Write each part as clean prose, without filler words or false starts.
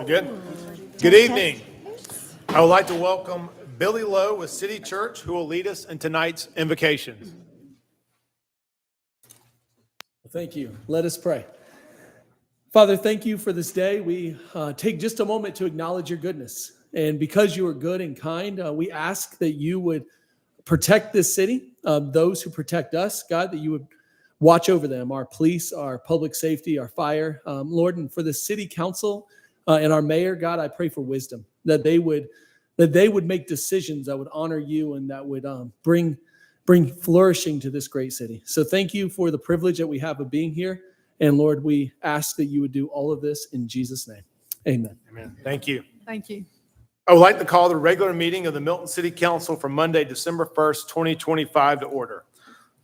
Good? Good evening. I would like to welcome Billy Lowe with City Church, who will lead us in tonight's invocation. Thank you. Let us pray. Father, thank you for this day. We take just a moment to acknowledge your goodness. And because you are good and kind, we ask that you would protect this city, those who protect us, God, that you would watch over them, our police, our public safety, our fire. Lord, and for the city council and our mayor, God, I pray for wisdom, that they would make decisions that would honor you and that would bring flourishing to this great city. So thank you for the privilege that we have of being here. And Lord, we ask that you would do all of this in Jesus' name. Amen. Amen. Thank you. Thank you. I would like to call the regular meeting of the Milton City Council for Monday, December 1st, 2025 to order.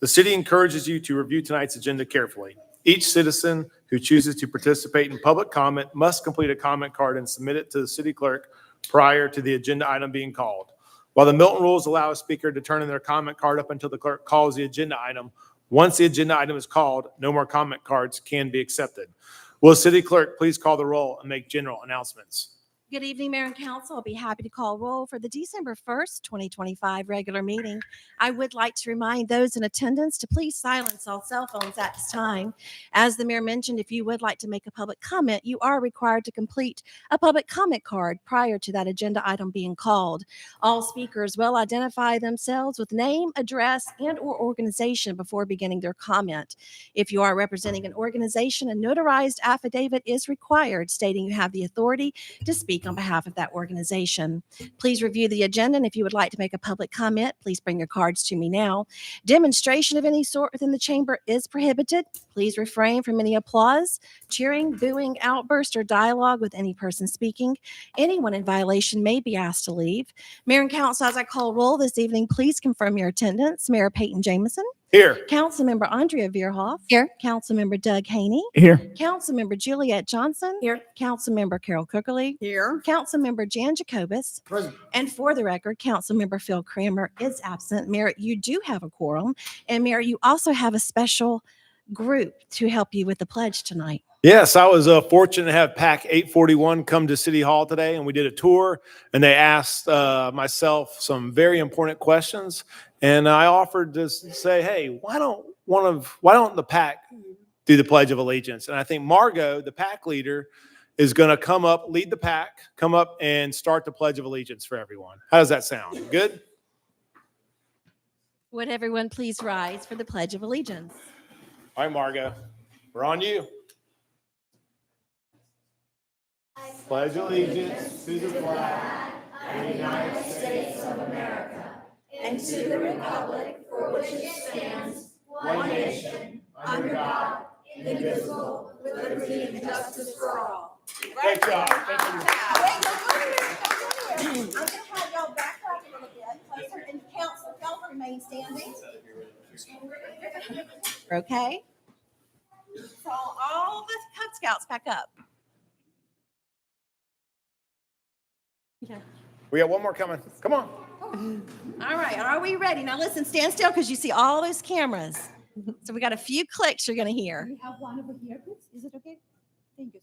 The city encourages you to review tonight's agenda carefully. Each citizen who chooses to participate in public comment must complete a comment card and submit it to the city clerk prior to the agenda item being called. While the Milton rules allow a speaker to turn in their comment card up until the clerk calls the agenda item, once the agenda item is called, no more comment cards can be accepted. Will the city clerk please call the roll and make general announcements? Good evening, Mayor and Council. I'll be happy to call roll for the December 1st, 2025 regular meeting. I would like to remind those in attendance to please silence all cell phones at this time. As the mayor mentioned, if you would like to make a public comment, you are required to complete a public comment card prior to that agenda item being called. All speakers will identify themselves with name, address, and/or organization before beginning their comment. If you are representing an organization, a notarized affidavit is required stating you have the authority to speak on behalf of that organization. Please review the agenda, and if you would like to make a public comment, please bring your cards to me now. Demonstration of any sort within the chamber is prohibited. Please refrain from any applause, cheering, booing, outburst, or dialogue with any person speaking. Anyone in violation may be asked to leave. Mayor and Council, as I call roll this evening, please confirm your attendance. Mayor Peyton Jamison. Here. Councilmember Andrea Veerhoff. Here. Councilmember Doug Haney. Here. Councilmember Juliet Johnson. Here. Councilmember Carol Cookerly. Here. Councilmember Jan Jacobus. Present. And for the record, Councilmember Phil Kramer is absent. Mayor, you do have a quorum. And Mayor, you also have a special group to help you with the pledge tonight. Yes, I was fortunate to have PAC 841 come to City Hall today, and we did a tour, and they asked myself some very important questions, and I offered to say, hey, why don't the PAC do the Pledge of Allegiance? And I think Margot, the PAC leader, is going to come up, lead the PAC, come up and start the Pledge of Allegiance for everyone. How does that sound? Good? Would everyone please rise for the Pledge of Allegiance? All right, Margot, we're on you. I pledge allegiance to the flag of the United States of America and to the republic for which it stands, one nation, under God, indivisible, with liberty and justice for all. Great job. Thank you. I'm going to have y'all backtrack a little bit closer and council, y'all remain standing. Okay. So all the Cub Scouts back up. Okay. We got one more coming. Come on. All right. Are we ready? Now listen, stand still because you see all those cameras. So we got a few clicks you're going to hear. We have one over here, please. Is it okay? Thank you.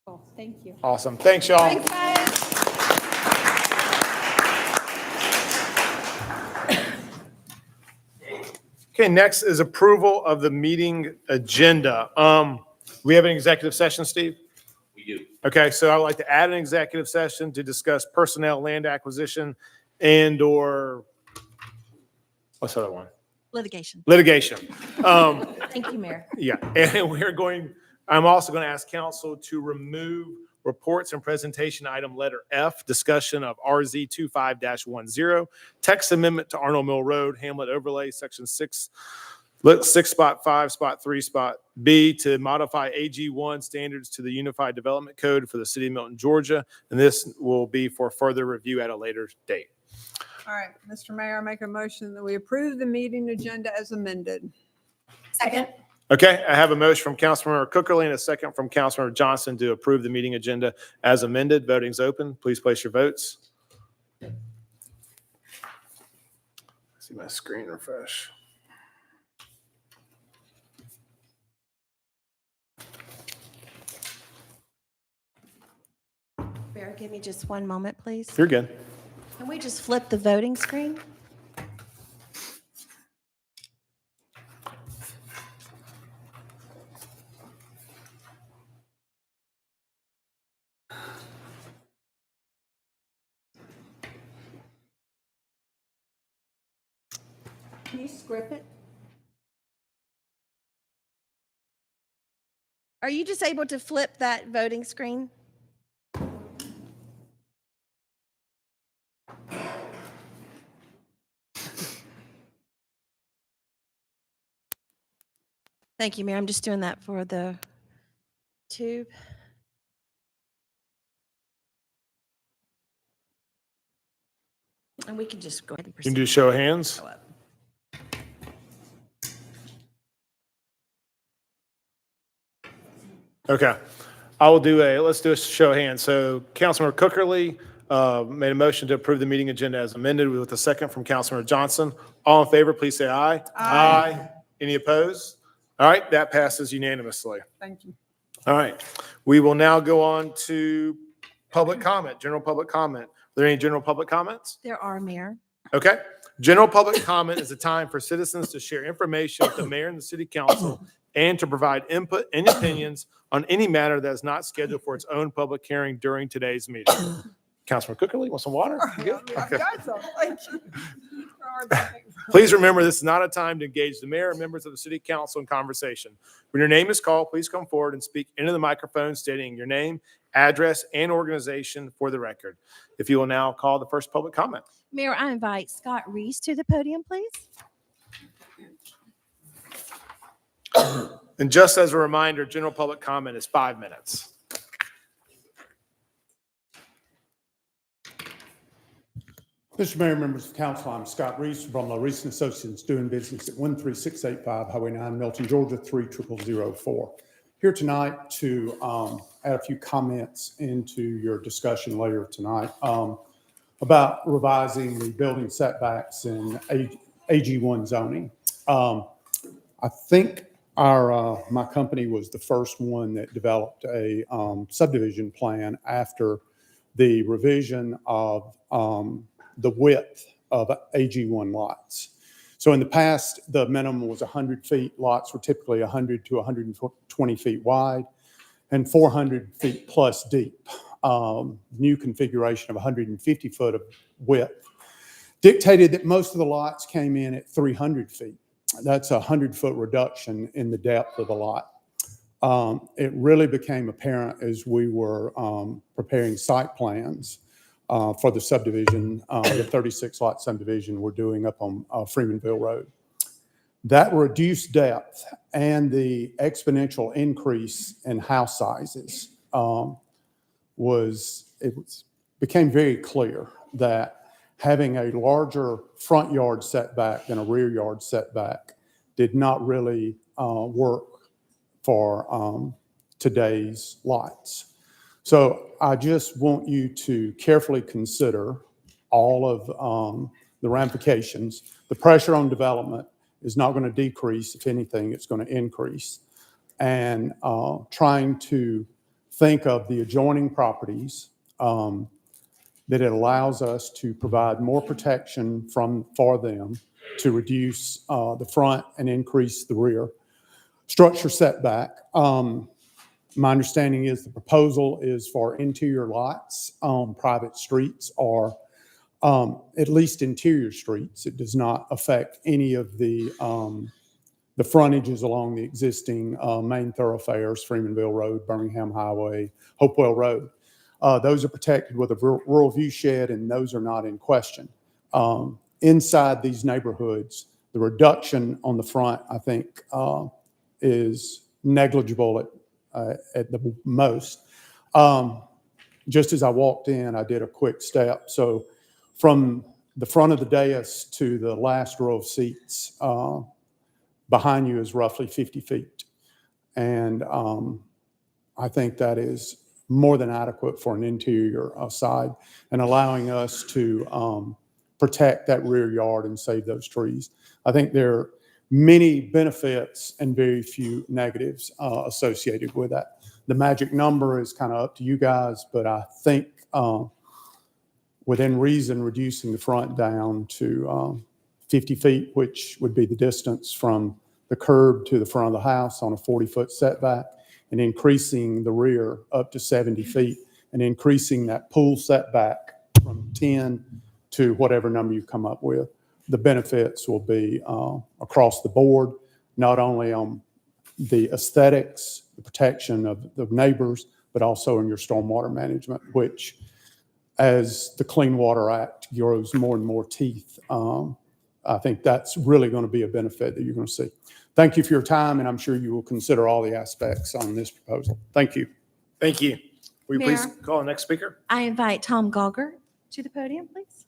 Oh, thank you. Awesome. Thanks, y'all. Thanks, guys. Okay, next is approval of the meeting agenda. We have an executive session, Steve? We do. Okay, so I would like to add an executive session to discuss personnel, land acquisition, and/or what's the other one? Litigation. Litigation. Thank you, Mayor. Yeah, and I'm also going to ask council to remove reports and presentation item letter F, discussion of RZ 25-10, text amendment to Arnold Mill Road, Hamlet overlay, section 6, spot 5, spot 3, spot B, to modify AG1 standards to the Unified Development Code for the city of Milton, Georgia. And this will be for further review at a later date. All right, Mr. Mayor, I make a motion that we approve the meeting agenda as amended. Second. Okay, I have a motion from Councilmember Cookerly and a second from Councilmember Johnson to approve the meeting agenda as amended. Voting's open. Please place your votes. See my screen refresh. Mayor, give me just one moment, please. You're good. Can we just flip the voting screen? Can you script it? Are you just able to flip that voting screen? Thank you, Mayor. I'm just doing that for the tube. And we can just go ahead and You can proceed. do show of hands. Go up. Okay. Let's do a show of hands. So Councilmember Cookerly made a motion to approve the meeting agenda as amended with a second from Councilmember Johnson. All in favor, please say aye. Aye. Any opposed? All right, that passes unanimously. Thank you. All right. We will now go on to public comment, general public comment. Are there any general public comments? There are, Mayor. Okay. General public comment is a time for citizens to share information with the mayor and the city council and to provide input and opinions on any matter that is not scheduled for its own public hearing during today's meeting. Councilman Cookerly, want some water? You good? I've Okay. got some. Thank you. Please remember, this is not a time to engage the mayor or members of the city council in conversation. When your name is called, please come forward and speak into the microphone stating your name, address, and organization for the record. If you will now call the first public comment. Mayor, I invite Scott Reese to the podium, please. And just as a reminder, general public comment is 5 minutes. Mr. Mayor, members of council, I'm Scott Reese from Reese and Associates doing business at 13685 Highway 9, Milton, Georgia 30004. Here tonight to add a few comments into your discussion later tonight about revising the building setbacks in AG1 zoning. I think my company was the first one that developed a subdivision plan after the revision of the width of AG1 lots. So in the past, the minimum was 100 feet. Lots were typically 100 to 120 feet wide and 400 feet plus deep. New configuration of 150 foot of width dictated that most of the lots came in at 300 feet. That's a 100-foot reduction in the depth of the lot. It really became apparent as we were preparing site plans for the subdivision, the 36-lot subdivision we're doing up on Freemanville Road. That reduced depth and the exponential increase in house sizes became very clear that having a larger front yard setback than a rear yard setback did not really work for today's lots. So I just want you to carefully consider all of the ramifications. The pressure on development is not going to decrease. If anything, it's going to increase. And trying to think of the adjoining properties that it allows us to provide more protection for them to reduce the front and increase the rear. Structure setback. My understanding is the proposal is for interior lots on private streets or at least interior streets. It does not affect any of the frontages along the existing main thoroughfares, Freemanville Road, Birmingham Highway, Hopewell Road. Those are protected with a rural view shed, and those are not in question. Inside these neighborhoods, the reduction on the front, I think, is negligible at the most. Just as I walked in, I did a quick step. So from the front of the dais to the last row of seats behind you is roughly 50 feet. And I think that is more than adequate for an interior side and allowing us to protect that rear yard and save those trees. I think there are many benefits and very few negatives associated with that. The magic number is kind of up to you guys, but I think within reason, reducing the front down to 50 feet, which would be the distance from the curb to the front of the house on a 40-foot setback, and increasing the rear up to 70 feet, and increasing that pool setback from 10 to whatever number you come up with. The benefits will be across the board, not only on the aesthetics, the protection of the neighbors, but also in your stormwater management, which, as the Clean Water Act grows more and more teeth, I think that's really going to be a benefit that you're going to see. Thank you for your time, and I'm sure you will consider all the aspects on this proposal. Thank you. Thank you. Will you please Mayor. call the next speaker? I invite Tom Gauger to the podium, please.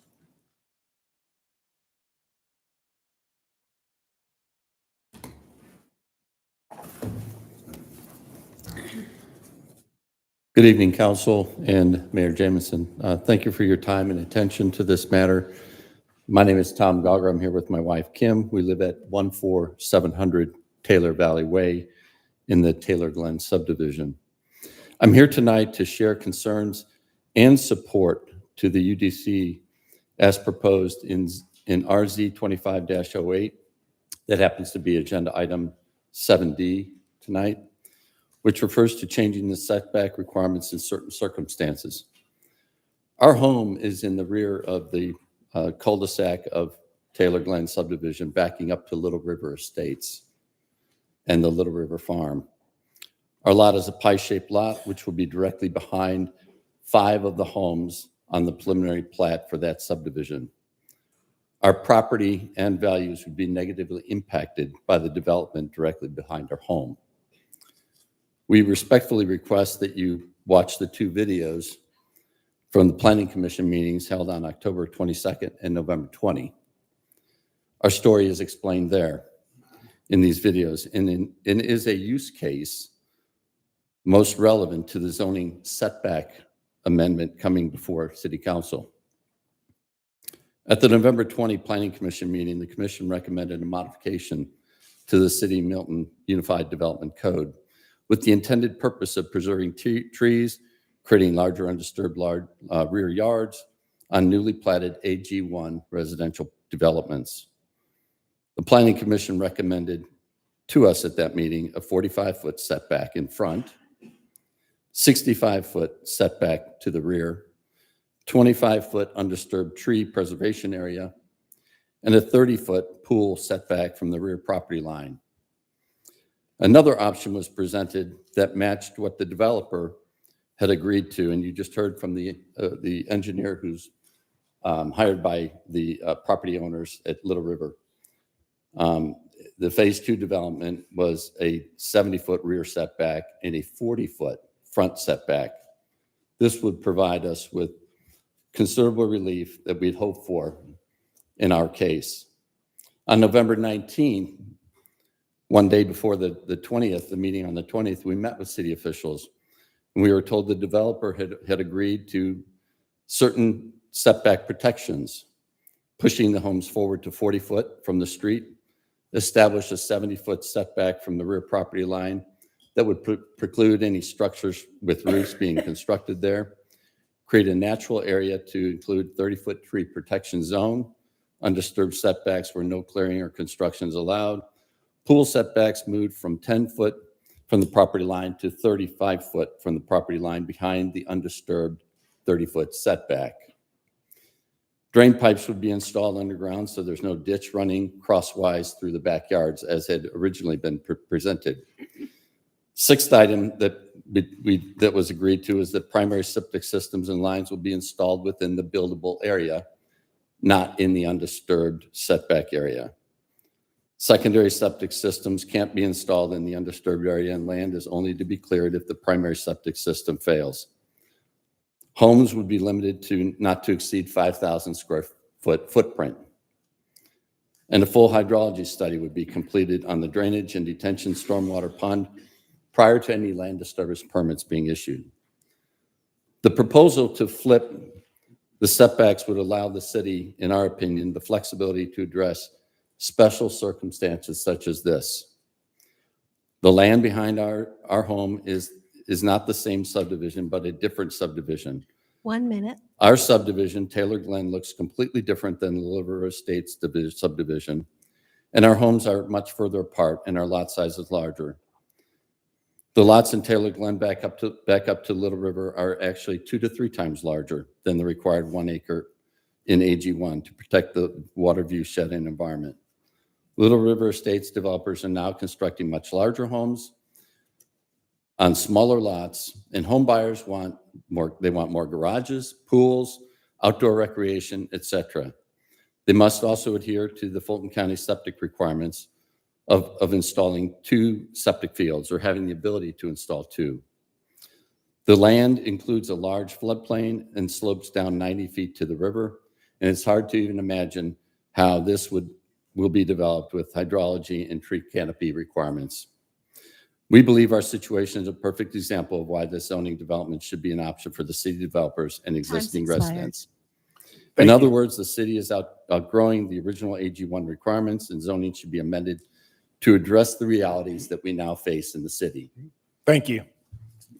Good evening, Council and Mayor Jamison. Thank you for your time and attention to this matter. My name is Tom Gauger. I'm here with my wife, Kim. We live at 14700 Taylor Valley Way in the Taylor Glen subdivision. I'm here tonight to share concerns and support to the UDC as proposed in RZ 25-08. That happens to be agenda item 7D tonight, which refers to changing the setback requirements in certain circumstances. Our home is in the rear of the cul-de-sac of Taylor Glen subdivision, backing up to Little River Estates and the Little River Farm. Our lot is a pie-shaped lot, which will be directly behind 5 of the homes on the preliminary plat for that subdivision. Our property and values would be negatively impacted by the development directly behind our home. We respectfully request that you watch the 2 videos from the Planning Commission meetings held on October 22nd and November 20. Our story is explained there in these videos, and is a use case most relevant to the zoning setback amendment coming before City Council. At the November 20 Planning Commission meeting, the Commission recommended a modification to the City of Milton Unified Development Code with the intended purpose of preserving trees, creating larger undisturbed rear yards on newly platted AG1 residential developments. The Planning Commission recommended to us at that meeting a 45-foot setback in front, 65-foot setback to the rear, 25-foot undisturbed tree preservation area, and a 30-foot pool setback from the rear property line. Another option was presented that matched what the developer had agreed to, and you just heard from the engineer who's hired by the property owners at Little River. The phase 2 development was a 70-foot rear setback and a 40-foot front setback. This would provide us with considerable relief that we'd hoped for in our case. On November 19th, one day before the 20th, the meeting on the 20th, we met with city officials, and we were told the developer had agreed to certain setback protections, pushing the homes forward to 40 foot from the street, establish a 70-foot setback from the rear property line that would preclude any structures with roofs being constructed there, create a natural area to include 30-foot tree protection zone, undisturbed setbacks where no clearing or construction is allowed, pool setbacks moved from 10 foot from the property line to 35 foot from the property line behind the undisturbed 30-foot setback. Drain pipes would be installed underground so there's no ditch running crosswise through the backyards as had originally been presented. Sixth item that was agreed to is that primary septic systems and lines will be installed within the buildable area, not in the undisturbed setback area. Secondary septic systems can't be installed in the undisturbed area, and land is only to be cleared if the primary septic system fails. Homes would be limited to not to exceed 5,000 square foot footprint. And a full hydrology study would be completed on the drainage and detention stormwater pond prior to any land disturbance permits being issued. The proposal to flip the setbacks would allow the city, in our opinion, the flexibility to address special circumstances such as this. The land behind our home is not the same subdivision, but a different subdivision. 1 minute. Our subdivision, Taylor Glen, looks completely different than the Little River Estates subdivision, and our homes are much further apart and our lot size is larger. The lots in Taylor Glen back up to Little River are actually 2 to 3 times larger than the required 1 acre in AG1 to protect the water view shed and environment. Little River Estates developers are now constructing much larger homes on smaller lots, and home buyers want more garages, pools, outdoor recreation, etc. They must also adhere to the Fulton County septic requirements of installing 2 septic fields or having the ability to install 2. The land includes a large floodplain and slopes down 90 feet to the river, and it's hard to even imagine how this will be developed with hydrology and tree canopy requirements. We believe our situation is a perfect example of why this zoning development should be an option for the city developers and existing expired. residents. Thank In other you. words, the city is outgrowing the original AG1 requirements, and zoning should be amended to address the realities that we now face in the city. Thank you.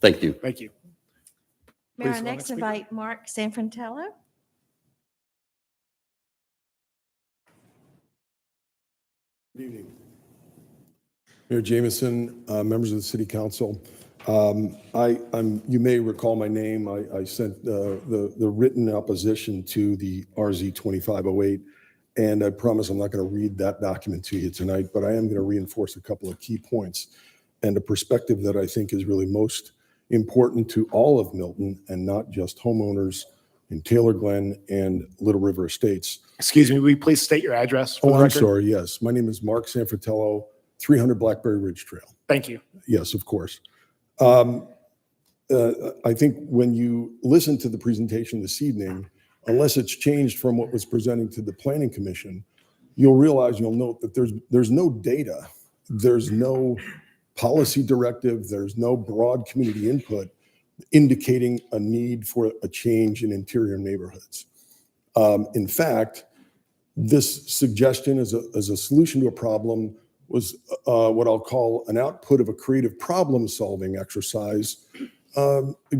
Thank you. Thank you. May I Please, next speaker. invite Mark Sanfratello? Good evening. Mayor Jameson, members of the City Council. You may recall my name. I sent the written opposition to the RZ 2508, and I promise I'm not going to read that document to you tonight, but I am going to reinforce a couple of key points and a perspective that I think is really most important to all of Milton and not just homeowners in Taylor Glen and Little River Estates. Excuse me, will you please state your address for Oh, the I'm record? sorry. Yes. My name is Mark Sanfratello, 300 Blackberry Ridge Trail. Thank you. Yes, of course. I think when you listen to the presentation this evening, unless it's changed from what was presented to the Planning Commission, you'll note that there's no data, there's no policy directive, there's no broad community input indicating a need for a change in interior neighborhoods. In fact, this suggestion as a solution to a problem was what I'll call an output of a creative problem-solving exercise,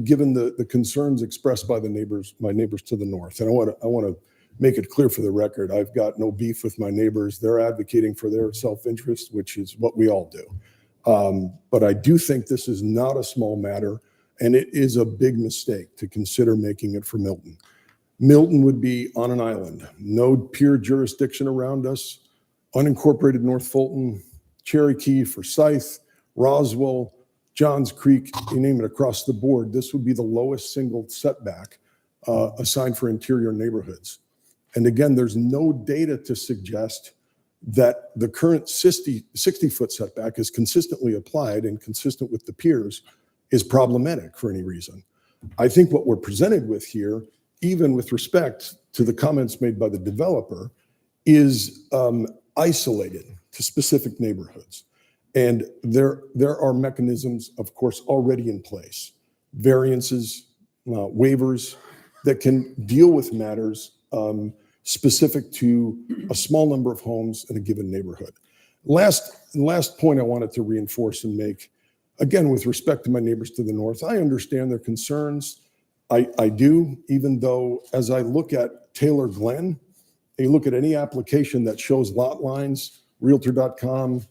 given the concerns expressed by my neighbors to the north. And I want to make it clear for the record, I've got no beef with my neighbors. They're advocating for their self-interest, which is what we all do. But I do think this is not a small matter, and it is a big mistake to consider making it for Milton. Milton would be on an island, no peer jurisdiction around us, unincorporated North Fulton, Cherokee, Forsyth, Roswell, Johns Creek, you name it, across the board. This would be the lowest single setback assigned for interior neighborhoods. And again, there's no data to suggest that the current 60-foot setback is consistently applied and consistent with the peers is problematic for any reason. I think what we're presented with here, even with respect to the comments made by the developer, is isolated to specific neighborhoods. And there are mechanisms, of course, already in place, variances, waivers that can deal with matters specific to a small number of homes in a given neighborhood. Last point I wanted to reinforce and make, again, with respect to my neighbors to the north, I understand their concerns. I do, even though as I look at Taylor Glen, you look at any application that shows lot lines, Realtor.com,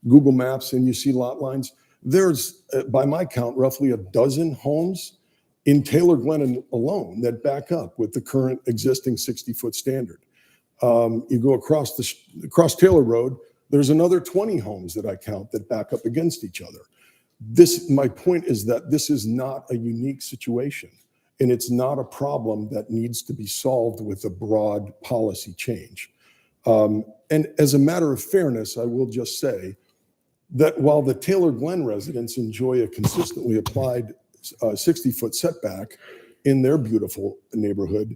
Google Maps, and you see lot lines, there's, by my count, roughly a dozen homes in Taylor Glen alone that back up with the current existing 60-foot standard. You go across Taylor Road, there's another 20 homes that I count that back up against each other. My point is that this is not a unique situation, and it's not a problem that needs to be solved with a broad policy change. And as a matter of fairness, I will just say that while the Taylor Glen residents enjoy a consistently applied 60-foot setback in their beautiful neighborhood,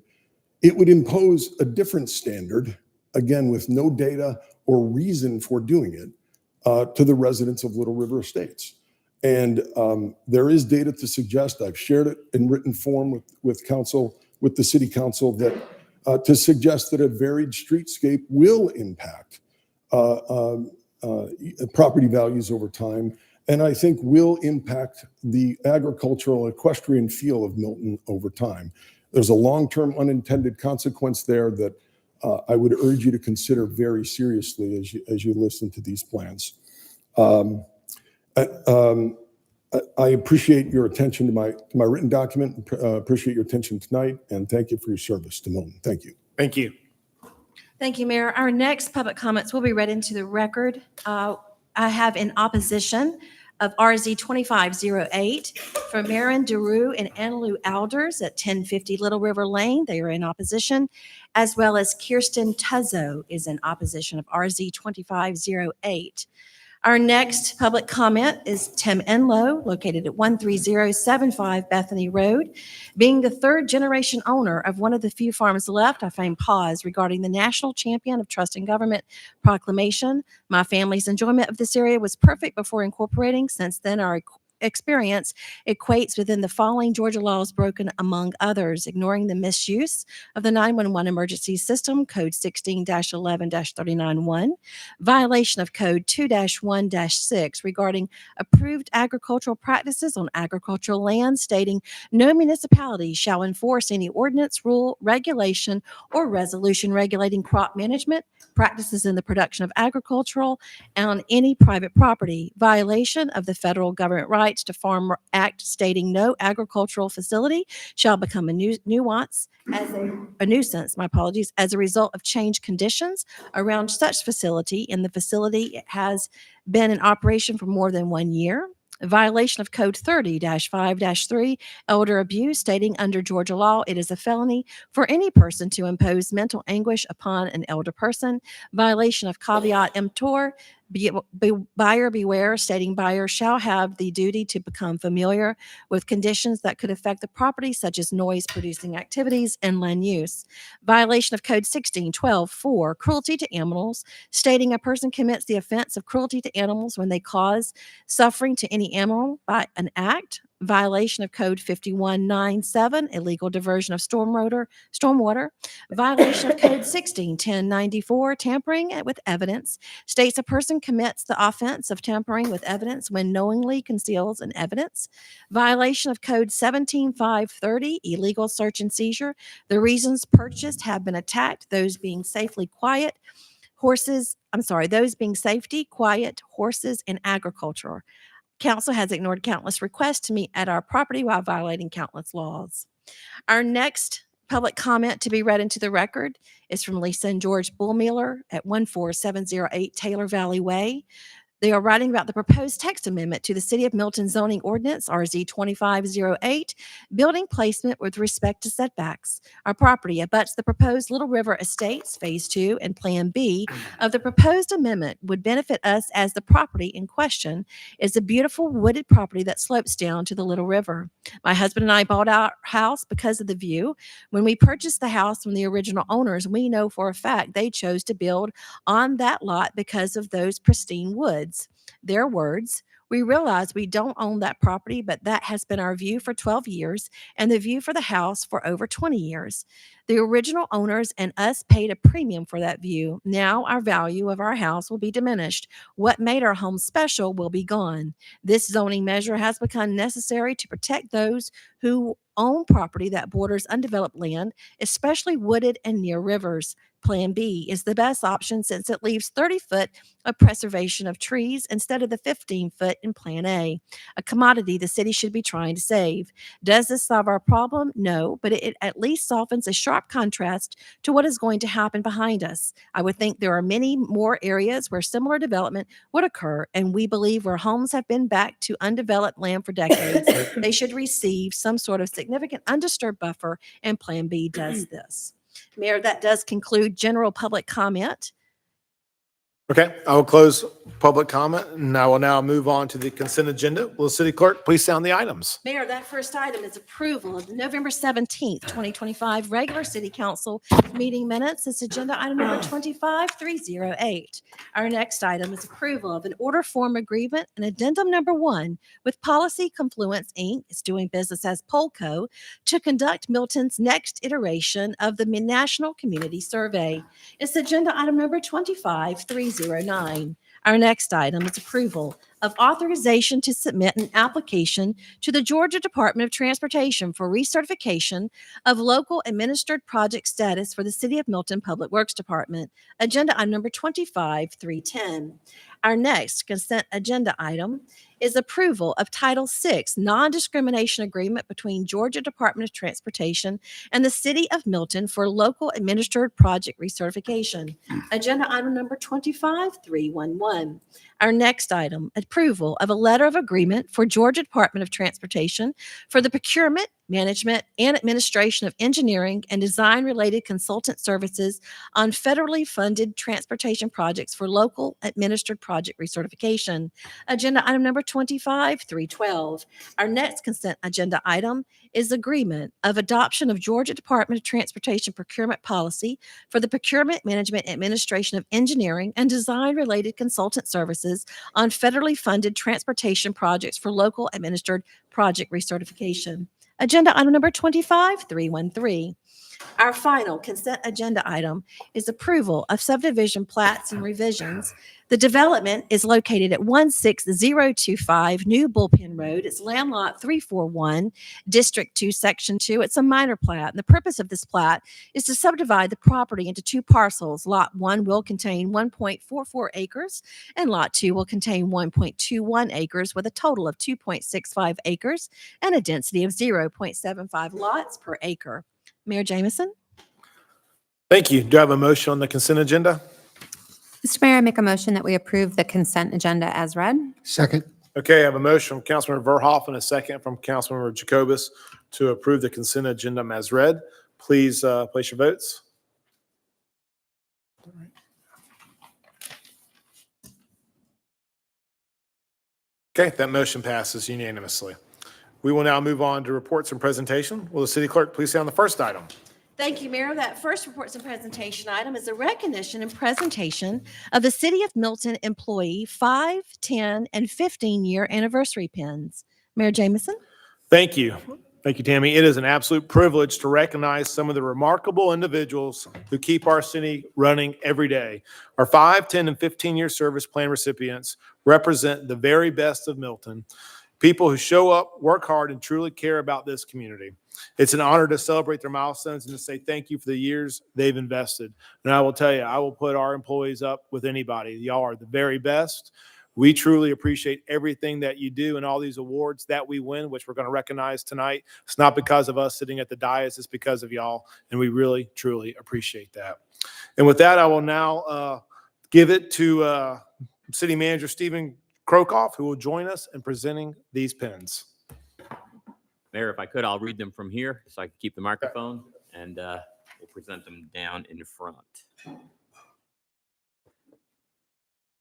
it would impose a different standard, again, with no data or reason for doing it, to the residents of Little River Estates. And there is data to suggest, I've shared it in written form with the city council, that to suggest that a varied streetscape will impact property values over time, and I think will impact the agricultural equestrian feel of Milton over time. There's a long-term unintended consequence there that I would urge you to consider very seriously as you listen to these plans. I appreciate your attention to my written document, appreciate your attention tonight, and thank you for your service to Milton. Thank you. Thank you. Thank you, Mayor. Our next public comments will be read into the record. I have in opposition of RZ 2508 from Marin DeRue and Annalou Alders at 1050 Little River Lane. They are in opposition, as well as Kirsten Tuzzo is in opposition of RZ 2508. Our next public comment is Tim Enlow, located at 13075 Bethany Road. Being the third generation owner of one of the few farms left, I find pause regarding the National Champion of Trust in Government proclamation. My family's enjoyment of this area was perfect before incorporating. Since then, our experience equates within the following Georgia laws broken among others: ignoring the misuse of the 911 emergency system, code 16-11-391, violation of code 2-1-6 regarding approved agricultural practices on agricultural land, stating no municipality shall enforce any ordinance, rule, regulation, or resolution regulating crop management practices in the production of agricultural on any private property, violation of the federal government rights to Farm Act, stating no agricultural facility shall become a nuisance, as a result of changed conditions around such facility, and the facility has been in operation for more than 1 year. A violation of code 30-5-3, elder abuse, stating under Georgia law, it is a felony for any person to impose mental anguish upon an elder person. Violation of caveat emptor, buyer beware, stating buyer shall have the duty to become familiar with conditions that could affect the property, such as noise producing activities and land use. Violation of code 16-12-4, cruelty to animals, stating a person commits the offense of cruelty to animals when they cause suffering to any animal by an act. Violation of code 51-9-7, illegal diversion of stormwater. Violation of code 16-10-94, tampering with evidence, states a person commits the offense of tampering with evidence when knowingly conceals an evidence. Violation of code 17-5-30, illegal search and seizure. The reasons purchased have been attacked, those being safety, quiet, horses, and agriculture. Council has ignored countless requests to meet at our property while violating countless laws. Our next public comment to be read into the record is from Lisa and George Bullmiller at 14708 Taylor Valley Way. They are writing about the proposed text amendment to the City of Milton zoning ordinance, RZ 2508, building placement with respect to setbacks. Our property abuts the proposed Little River Estates Phase 2, and Plan B of the proposed amendment would benefit us, as the property in question is a beautiful wooded property that slopes down to the Little River. My husband and I bought our house because of the view. When we purchased the house from the original owners, we know for a fact they chose to build on that lot because of those pristine woods. Their words, we realize we don't own that property, but that has been our view for 12 years and the view for the house for over 20 years. The original owners and us paid a premium for that view. Now our value of our house will be diminished. What made our home special will be gone. This zoning measure has become necessary to protect those who own property that borders undeveloped land, especially wooded and near rivers. Plan B is the best option since it leaves 30 foot of preservation of trees instead of the 15 foot in Plan A, a commodity the city should be trying to save. Does this solve our problem? No, but it at least softens a sharp contrast to what is going to happen behind us. I would think there are many more areas where similar development would occur, and we believe where homes have been back to undeveloped land for decades, they should receive some sort of significant undisturbed buffer, and Plan B does this. Mayor, that does conclude general public comment. Okay, I will close public comment, and I will now move on to the consent agenda. Will the city clerk please sound the items? Mayor, that first item is approval of the November 17th, 2025 regular city council meeting minutes. It's agenda item number 25308. Our next item is approval of an order form agreement and addendum number 1 with Policy Confluence, Inc. It's doing business as Polco to conduct Milton's next iteration of the National Community Survey. It's agenda item number 25309. Our next item is approval of authorization to submit an application to the Georgia Department of Transportation for recertification of local administered project status for the City of Milton Public Works Department. Agenda item number 25-310. Our next consent agenda item is approval of Title VI non-discrimination agreement between Georgia Department of Transportation and the City of Milton for local administered project recertification. Agenda item number 25-311. Our next item, approval of a letter of agreement for Georgia Department of Transportation for the procurement, management, and administration of engineering and design-related consultant services on federally funded transportation projects for local administered project recertification. Agenda item number 25-312. Our next consent agenda item is agreement of adoption of Georgia Department of Transportation procurement policy for the procurement, management, and administration of engineering and design-related consultant services on federally funded transportation projects for local administered project recertification. Agenda item number 25-313. Our final consent agenda item is approval of subdivision plats and revisions. The development is located at 16025 New Bullpen Road. It's land lot 341, District 2, Section 2. It's a minor plat, and the purpose of this plat is to subdivide the property into two parcels. Lot 1 will contain 1.44 acres, and Lot 2 will contain 1.21 acres with a total of 2.65 acres and a density of 0.75 lots per acre. Mayor Jameson? Thank you. Do I have a motion on the consent agenda? Mr. Mayor, I make a motion that we approve the consent agenda as read. Second. Okay, I have a motion from Councilmember Verhoff and a second from Councilmember Jacobus to approve the consent agenda as read. Please place your votes. Okay, that motion passes unanimously. We will now move on to reports and presentation. Will the city clerk please say on the first item? Thank you, Mayor. That first reports and presentation item is a recognition and presentation of the City of Milton employee 5, 10, and 15-year anniversary pins. Mayor Jameson? Thank you. Thank you, Tammy. It is an absolute privilege to recognize some of the remarkable individuals who keep our city running every day. Our 5, 10, and 15-year service plan recipients represent the very best of Milton. People who show up, work hard, and truly care about this community. It's an honor to celebrate their milestones and to say thank you for the years they've invested. And I will tell you, I will put our employees up with anybody. Y'all are the very best. We truly appreciate everything that you do and all these awards that we win, which we're going to recognize tonight. It's not because of us sitting at the dais, it's because of y'all. And we really, truly appreciate that. And with that, I will now give it to City Manager Stephen Krokoff, who will join us in presenting these pins. Mayor, if I could, I'll read them from here so I can keep the microphone, and we'll present them down in front.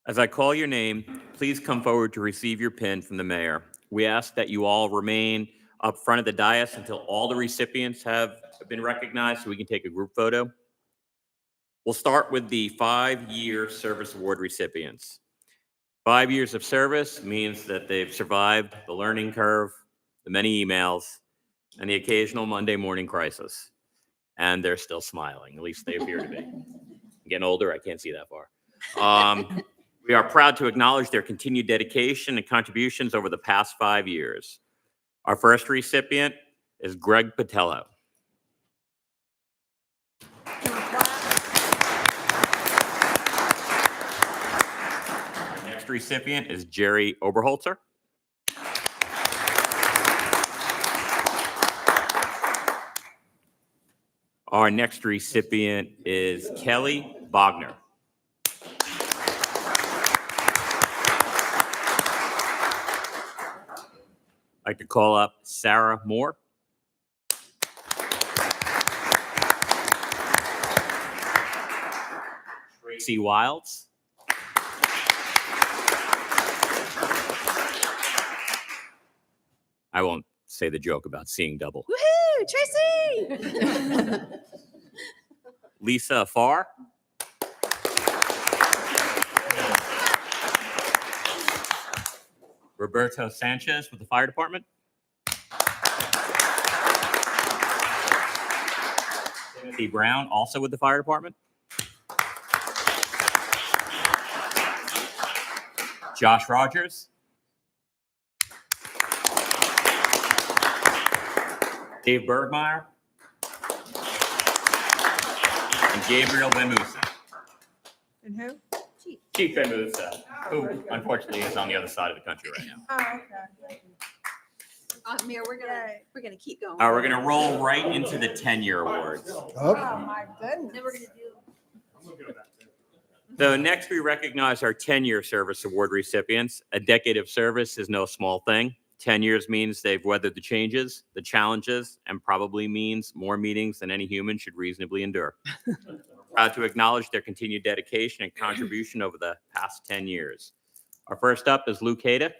As I call your name, please come forward to receive your pin from the mayor. We ask that you all remain up front of the dais until all the recipients have been recognized so we can take a group photo. We'll start with the 5-year service award recipients. 5 years of service means that they've survived the learning curve, the many emails, and the occasional Monday morning crisis. And they're still smiling, at least they appear to be. I'm getting older, I can't see that far. We are proud to acknowledge their continued dedication and contributions over the past 5 years. Our first recipient is Greg Patello. Next recipient is Jerry Oberholzer. Our next recipient is Kelly Wagner. I'd like to call up Sarah Moore. Tracy Wilds. I won't say the joke about seeing double. Woohoo, Tracy! Lisa Farr. Roberto Sanchez with the fire department. Timothy Brown, also with the fire department. Josh Rogers. Dave Bergmeyer, and Gabriel Ben Musa. And who? Chief Ben Musa, who unfortunately is on the other side of the country right now. Oh, okay. Mayor, we're Yay. gonna keep going. We're gonna roll right into the 10-year awards. Oh, Up. my goodness. So next, we recognize our 10-year service award recipients. A decade of service is no small thing. 10 years means they've weathered the changes, the challenges, and probably means more meetings than any human should reasonably endure. Proud to acknowledge their continued dedication and contribution over the past 10 years. Our first up is Luke Haydick.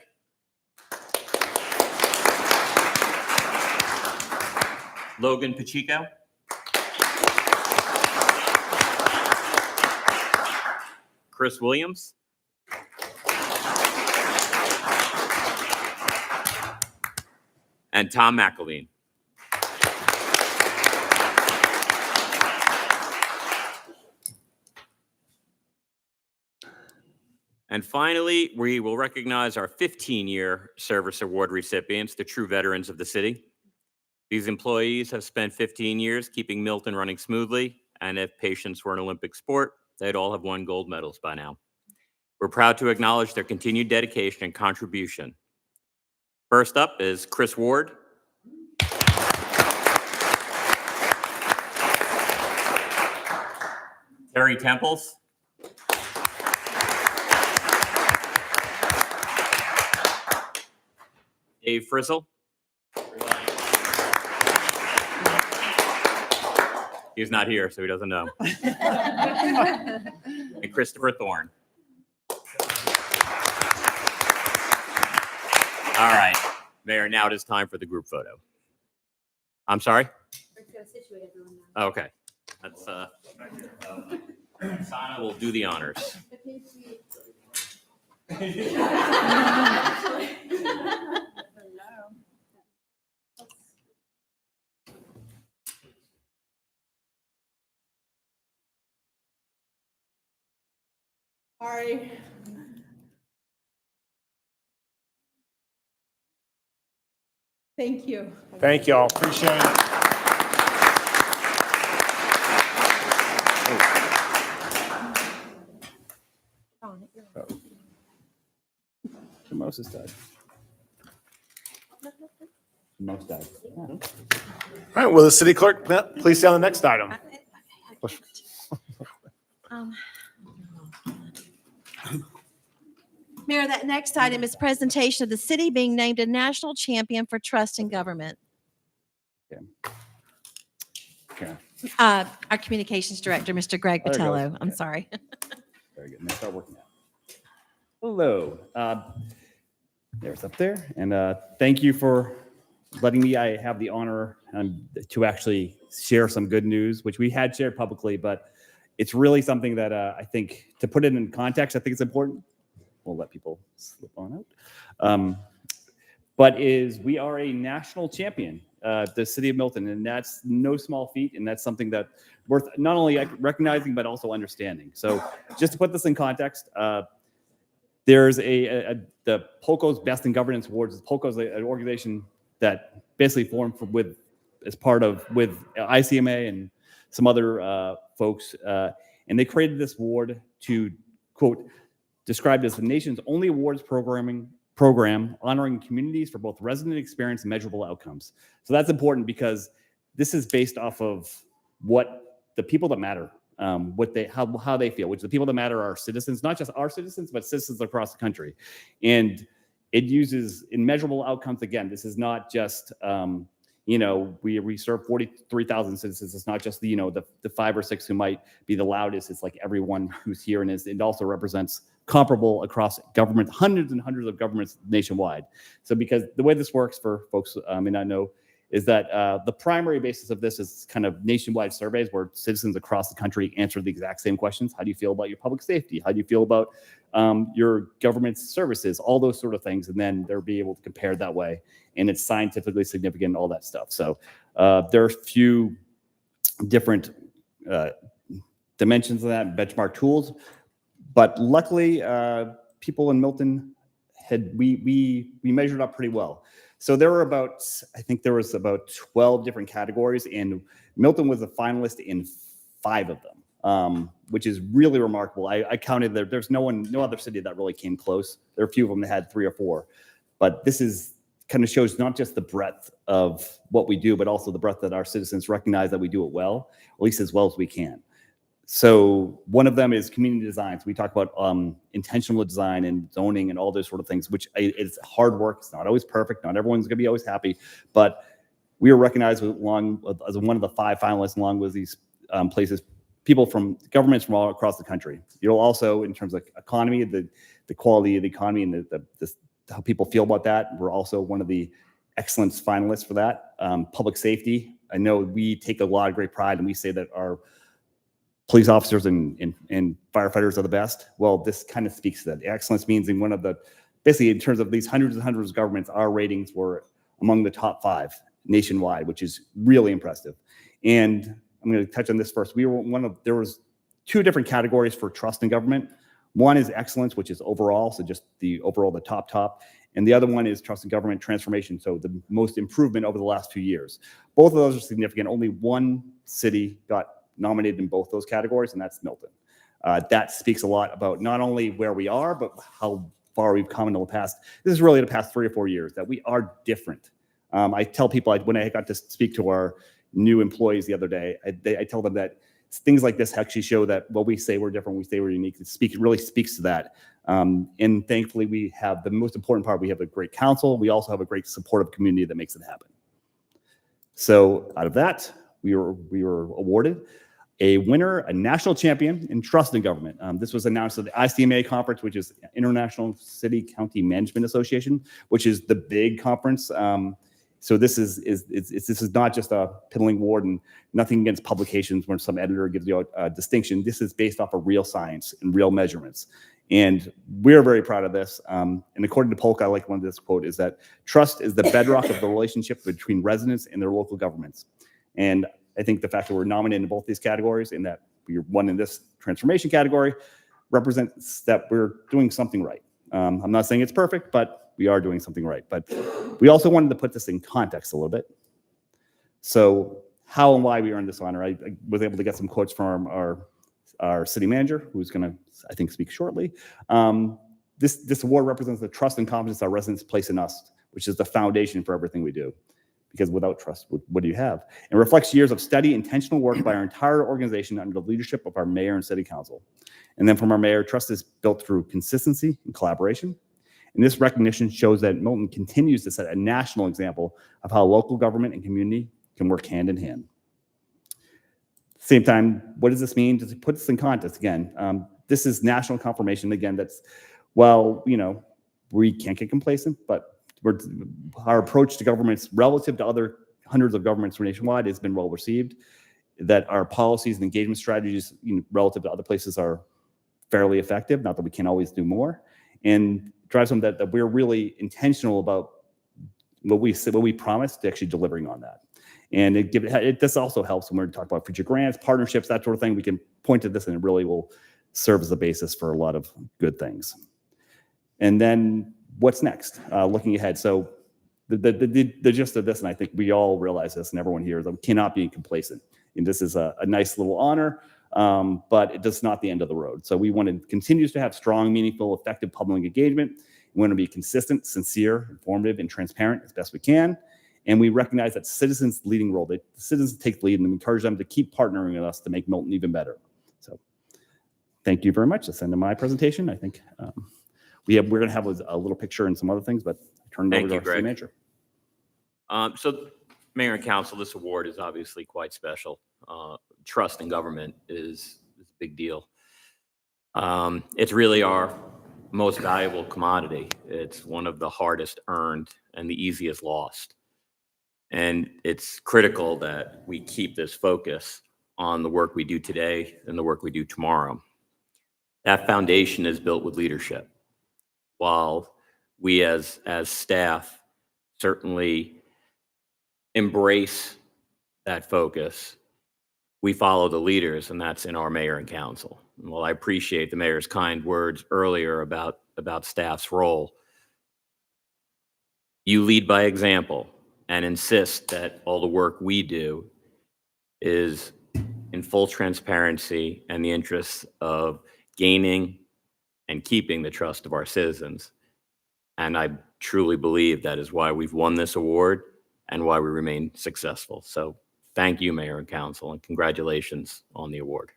Logan Pacheco. Chris Williams. And Tom McElveen. And finally, we will recognize our 15-year service award recipients, the true veterans of the city. These employees have spent 15 years keeping Milton running smoothly, and if patience were an Olympic sport, they'd all have won gold medals by now. We're proud to acknowledge their continued dedication and contribution. First up is Chris Ward. Terry Temples. Dave Frizzle. He's not here, so he doesn't know. And Christopher Thorne. All right, Mayor, now it is time for the group photo. I'm sorry? Okay. That's, Sana will do the honors. Sorry. Thank you. Thank y'all. Appreciate it. Mimosa's died. Mimosa died. All right, will the city clerk please stay on the next item? Mayor, that next item is presentation of the city being named a national champion for trust in government. Okay. Our communications director, Mr. Greg There it goes. Botello. I'm Okay. sorry. Very good. Now start working out. Hello. There's up there. And thank you for letting me. I have the honor to actually share some good news, which we had shared publicly, but it's really something that I think, to put it in context, I think it's important. We'll let people slip on out. But we are a national champion, the city of Milton, and that's no small feat, and that's something that worth not only recognizing but also understanding. So just to put this in context, there's the POCO's Best in Governance Awards. POCO's an organization that basically formed with ICMA and some other folks, and they created this award to, quote, described as the nation's only awards program honoring communities for both resident experience and measurable outcomes. So that's important because this is based off of what the people that matter, how they feel, which the people that matter are citizens, not just our citizens, but citizens across the country. And it uses in measurable outcomes. Again, this is not just, we serve 43,000 citizens. It's not just the 5 or 6 who might be the loudest. It's like everyone who's here, and it also represents comparable across government, hundreds and hundreds of governments nationwide. So because the way this works for folks may not know is that the primary basis of this is kind of nationwide surveys where citizens across the country answer the exact same questions. How do you feel about your public safety? How do you feel about your government services? All those sort of things. And then they'll be able to compare that way. And it's scientifically significant and all that stuff. So there are a few different dimensions of that, benchmark tools. But luckily, people in Milton we measured up pretty well. So there were about, I think there was about 12 different categories, and Milton was a finalist in 5 of them, which is really remarkable. I counted there. There's no other city that really came close. There are a few of them that had 3 or 4, but this is kind of shows not just the breadth of what we do, but also the breadth that our citizens recognize that we do it well, at least as well as we can. So one of them is community designs. We talk about intentional design and zoning and all those sort of things, which is hard work. It's not always perfect. Not everyone's going to be always happy, but we were recognized as one of the 5 finalists, along with these places, people from governments from all across the country. You'll also, in terms of economy, the quality of the economy and the how people feel about that. We're also one of the excellence finalists for that. Public safety. I know we take a lot of great pride, and we say that our police officers and firefighters are the best. Well, this kind of speaks to that. Excellence means in one of the, basically in terms of these hundreds and hundreds of governments, our ratings were among the top 5 nationwide, which is really impressive. And I'm going to touch on this first. There was 2 different categories for trust in government. One is excellence, which is overall, so just the top. And the other one is trust in government transformation, so the most improvement over the last few years. Both of those are significant. Only one city got nominated in both those categories, and that's Milton. That speaks a lot about not only where we are, but how far we've come in the past. This is really the past 3 or 4 years that we are different. I tell people, when I got to speak to our new employees the other day, I tell them that things like this actually show that what we say we're different, we say we're unique. It really speaks to that. And thankfully, we have the most important part. We have a great council. We also have a great supportive community that makes it happen. So out of that, we were awarded a winner, a national champion in trust in government. This was announced at the ICMA conference, which is International City County Management Association, which is the big conference. So this is not just a piddling award, and nothing against publications where some editor gives you a distinction. This is based off of real science and real measurements. And we're very proud of this. And according to Polk, I like one of this quote is that trust is the bedrock of the relationship between residents and their local governments. And I think the fact that we're nominated in both these categories and that we won in this transformation category represents that we're doing something right. I'm not saying it's perfect, but we are doing something right. But we also wanted to put this in context a little bit. So how and why we earned this honor, I was able to get some quotes from our city manager, who's going to, I think, speak shortly. This award represents the trust and confidence our residents place in us, which is the foundation for everything we do. Because without trust, what do you have? It reflects years of steady, intentional work by our entire organization under the leadership of our mayor and city council. And then from our mayor, trust is built through consistency and collaboration. And this recognition shows that Milton continues to set a national example of how local government and community can work hand in hand. Same time, what does this mean? Just to put this in context again, this is national confirmation again. That's, well, we can't get complacent, but our approach to governments relative to other hundreds of governments nationwide has been well received. That our policies and engagement strategies relative to other places are fairly effective. Not that we can always do more, and drives home that we're really intentional about what we promised to actually delivering on that. And this also helps when we're talking about future grants, partnerships, that sort of thing. We can point to this, and it really will serve as a basis for a lot of good things. And then what's next? Looking ahead. So the gist of this, and I think we all realize this, and everyone here, is that we cannot be complacent. And this is a nice little honor, but it is not the end of the road. So we want to continue to have strong, meaningful, effective public engagement. We want to be consistent, sincere, informative, and transparent as best we can. And we recognize that citizens' leading role, that the citizens take the lead, and we encourage them to keep partnering with us to make Milton even better. So thank you very much. That's the end of my presentation. I think we're going to have a little picture and some other things, but I turn it over to our city manager. So, Mayor and Council, this award is obviously quite special. Trust in government is a big deal. It's really our most valuable commodity. It's one of the hardest earned and the easiest lost. And it's critical that we keep this focus on the work we do today and the work we do tomorrow. That foundation is built with leadership. While we as staff certainly embrace that focus, we follow the leaders, and that's in our mayor and council. And while I appreciate the mayor's kind words earlier about staff's role, You lead by example and insist that all the work we do is in full transparency and the interests of gaining and keeping the trust of our citizens. And I truly believe that is why we've won this award and why we remain successful. So thank you, Mayor and Council, and congratulations on the award.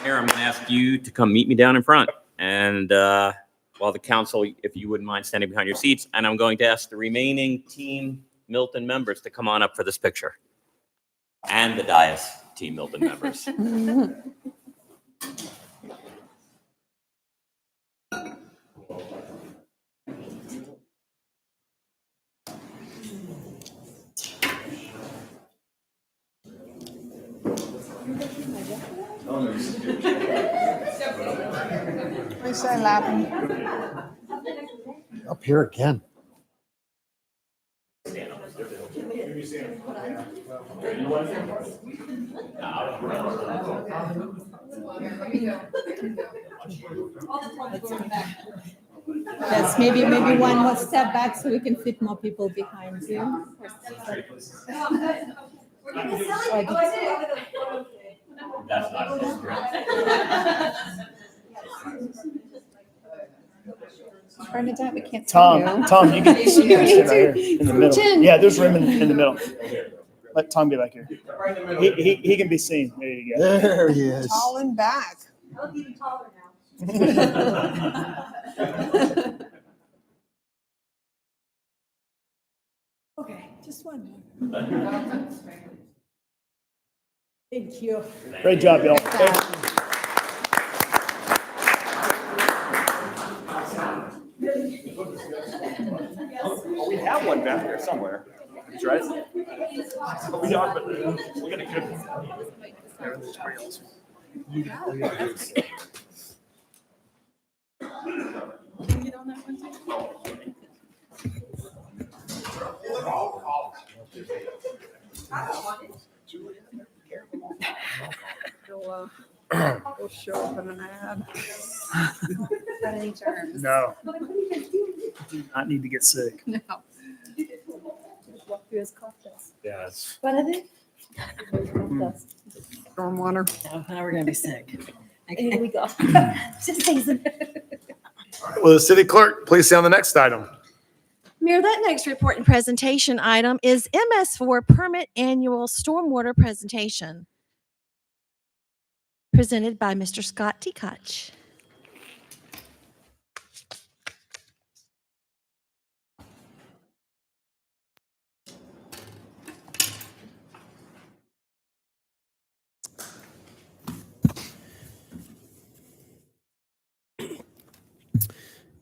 Mayor, I'm going to ask you to come meet me down in front. And while the council, if you wouldn't mind standing behind your seats, and I'm going to ask the remaining Team Milton members to come on up for this picture. And the Dias Team Milton members. We say laughing. Up here again. Yes, maybe one more step back so we can fit more people behind you. That's not Bernadette, we can't see Tom, you. Tom, you can sit You right need here to in the scooch middle. in. Yeah, there's room in the middle. Let Tom get back here. He can be seen. There you go. There he is. Tall and back. Okay, just one more. Thank you. Great job, y'all. We have one back there somewhere. That's right. We are, but we're gonna We'll show up in an ad. No. Do not need to get sick. No. Walk through his cough test. Yes. Stormwater. Now we're gonna be sick. Here we go. Just season. Will the city clerk please say on the next item? Mayor, that next report and presentation item is MS4 Permit Annual Stormwater Presentation, presented by Mr. Scott Tikach.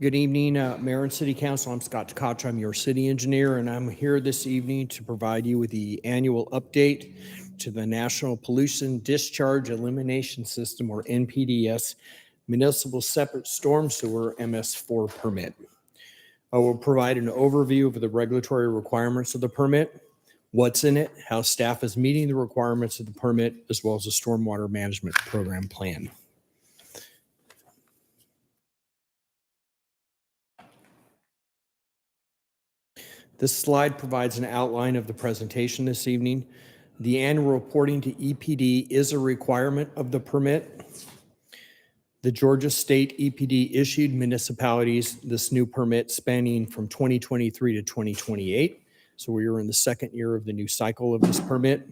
Good evening, Mayor and City Council. I'm Scott Koch. I'm your city engineer, and I'm here this evening to provide you with the annual update to the National Pollution Discharge Elimination System, or NPDS, Municipal Separate Storm Sewer MS4 permit. I will provide an overview of the regulatory requirements of the permit, what's in it, how staff is meeting the requirements of the permit, as well as a stormwater management program plan. This slide provides an outline of the presentation this evening. The annual reporting to EPD is a requirement of the permit. The Georgia State EPD issued municipalities this new permit spanning from 2023 to 2028. So we are in the second year of the new cycle of this permit.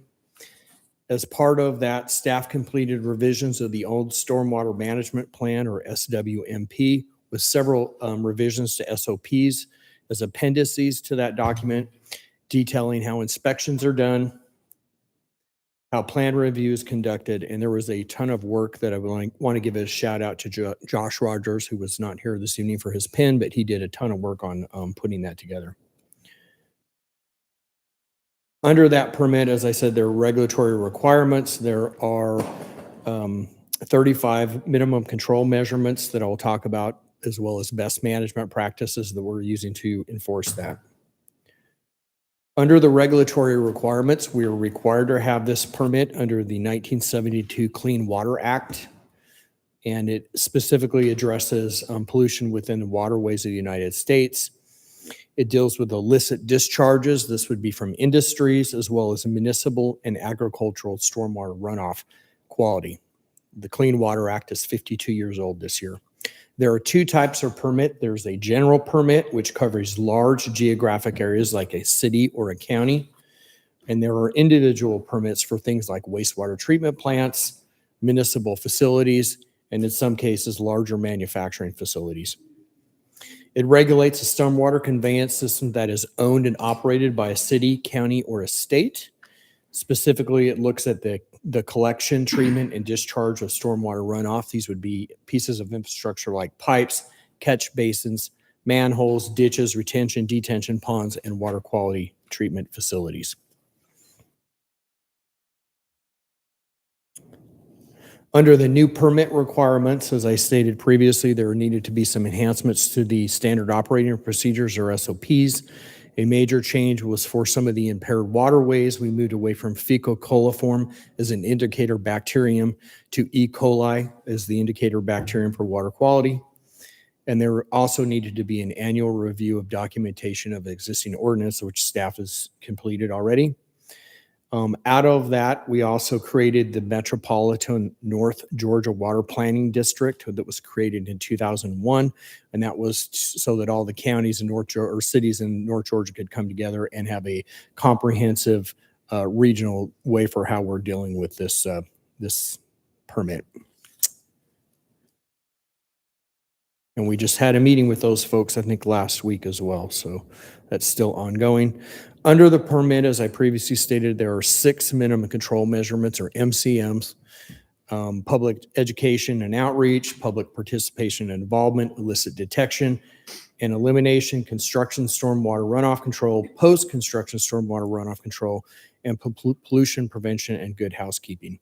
As part of that, staff completed revisions of the old Stormwater Management Plan, or SWMP, with several revisions to SOPs as appendices to that document, detailing how inspections are done, how plan review is conducted, and there was a ton of work that I want to give a shout out to Josh Rogers, who was not here this evening for his pen, but he did a ton of work on putting that together. Under that permit, as I said, there are regulatory requirements. There are 35 minimum control measurements that I'll talk about, as well as best management practices that we're using to enforce that. Under the regulatory requirements, we are required to have this permit under the 1972 Clean Water Act. and it specifically addresses pollution within the waterways of the United States. It deals with illicit discharges. This would be from industries as well as municipal and agricultural stormwater runoff quality. The Clean Water Act is 52 years old this year. There are two types of permit. There's a general permit, which covers large geographic areas like a city or a county. And there are individual permits for things like wastewater treatment plants, municipal facilities, and in some cases, larger manufacturing facilities. It regulates a stormwater conveyance system that is owned and operated by a city, county, or a state. Specifically, it looks at the collection, treatment, and discharge of stormwater runoff. These would be pieces of infrastructure like pipes, catch basins, manholes, ditches, retention, detention ponds, and water quality treatment facilities. Under the new permit requirements, as I stated previously, there needed to be some enhancements to the standard operating procedures or SOPs. A major change was for some of the impaired waterways. We moved away from fecal coliform as an indicator bacterium to E. coli as the indicator bacterium for water quality. And there also needed to be an annual review of documentation of existing ordinance, which staff has completed already. Out of that, we also created the Metropolitan North Georgia Water Planning District that was created in 2001. And that was so that all the counties in North Georgia or cities in North Georgia could come together and have a comprehensive regional way for how we're dealing with this, this permit. And we just had a meeting with those folks, I think, last week as well. So that's still ongoing. Under the permit, as I previously stated, there are 6 minimum control measurements or MCMs: public education and outreach, public participation and involvement, illicit detection and elimination, construction stormwater runoff control, post-construction stormwater runoff control, and pollution prevention and good housekeeping.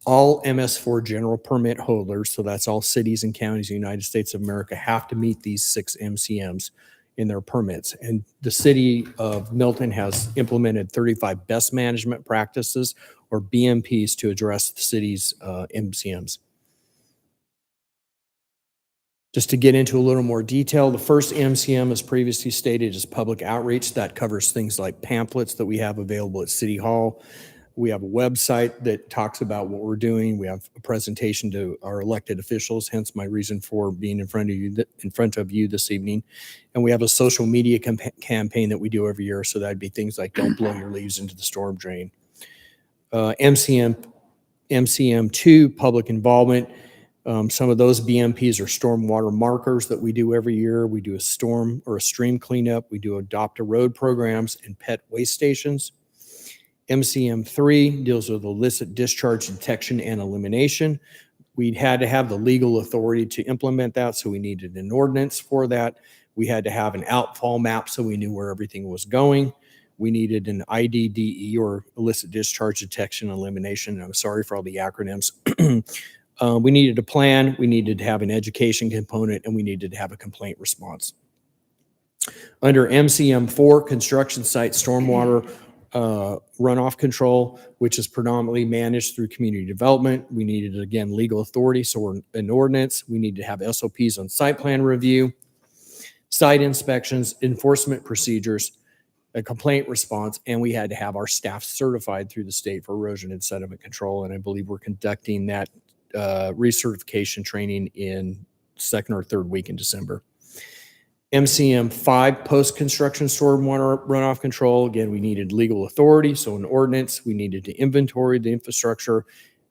All MS4 general permit holders, so that's all cities and counties in the United States of America, have to meet these 6 MCMs in their permits. And the city of Milton has implemented 35 best management practices or BMPs to address the city's MCMs. Just to get into a little more detail, the first MCM, as previously stated, is public outreach. That covers things like pamphlets that we have available at City Hall. We have a website that talks about what we're doing. We have a presentation to our elected officials, hence my reason for being in front of you this evening. And we have a social media campaign that we do every year. So that'd be things like don't blow your leaves into the storm drain. MCM2, public involvement. Some of those BMPs are stormwater markers that we do every year. We do a storm or a stream cleanup. We do adopt a road programs and pet waste stations. MCM3 deals with illicit discharge detection and elimination. We had to have the legal authority to implement that, so we needed an ordinance for that. We had to have an outfall map so we knew where everything was going. We needed an IDDE or illicit discharge detection and elimination. I'm sorry for all the acronyms. We needed a plan, we needed to have an education component, and we needed to have a complaint response. Under MCM4, construction site stormwater runoff control, which is predominantly managed through community development. We needed, again, legal authority, so we're an ordinance. We need to have SOPs on site plan review, site inspections, enforcement procedures, a complaint response, and we had to have our staff certified through the state for erosion and sediment control. And I believe we're conducting that recertification training in second or third week in December. MCM5, post-construction stormwater runoff control. Again, we needed legal authority, so an ordinance. We needed to inventory the infrastructure.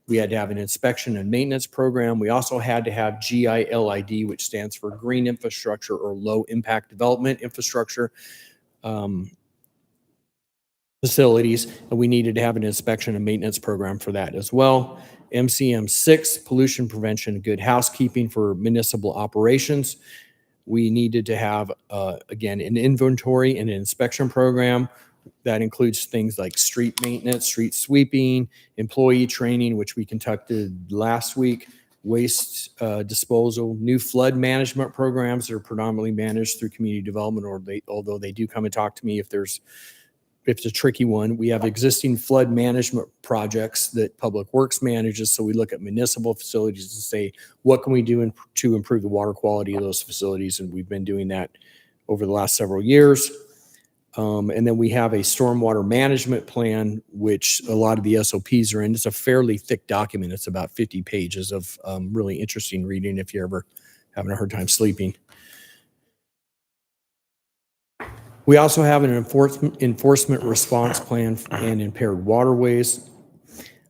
We had to have an inspection and maintenance program. We also had to have GILID, which stands for Green Infrastructure or Low Impact Development Infrastructure facilities, and we needed to have an inspection and maintenance program for that as well. MCM6, pollution prevention and good housekeeping for municipal operations. We needed to have, again, an inventory and an inspection program that includes things like street maintenance, street sweeping, employee training, which we conducted last week, waste disposal, new flood management programs that are predominantly managed through community development, or although they do come and talk to me if there's it's a tricky one. We have existing flood management projects that Public Works manages. So we look at municipal facilities and say, what can we do to improve the water quality of those facilities? And we've been doing that over the last several years. And then we have a stormwater management plan, which a lot of the SOPs are in. It's a fairly thick document. It's about 50 pages of really interesting reading if you're ever having a hard time sleeping. We also have an enforcement response plan and impaired waterways.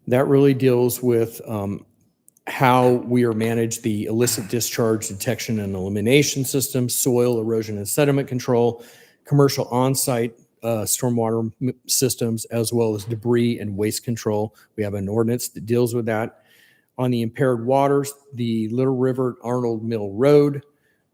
That really deals with how we are managed the illicit discharge detection and elimination system, soil erosion and sediment control, commercial on-site stormwater systems, as well as debris and waste control. We have an ordinance that deals with that. On the impaired waters, the Little River Arnold Mill Road,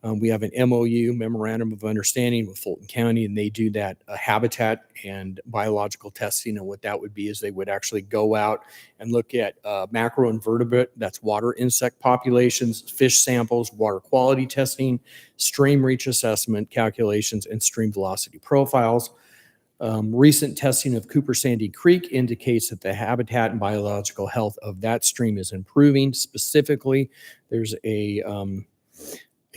we have an MOU, Memorandum of Understanding, with Fulton County, and they do that habitat and biological testing. And what that would be is they would actually go out and look at macroinvertebrate, that's water insect populations, fish samples, water quality testing, stream reach assessment calculations, and stream velocity profiles. Recent testing of Cooper Sandy Creek indicates that the habitat and biological health of that stream is improving. Specifically, there's a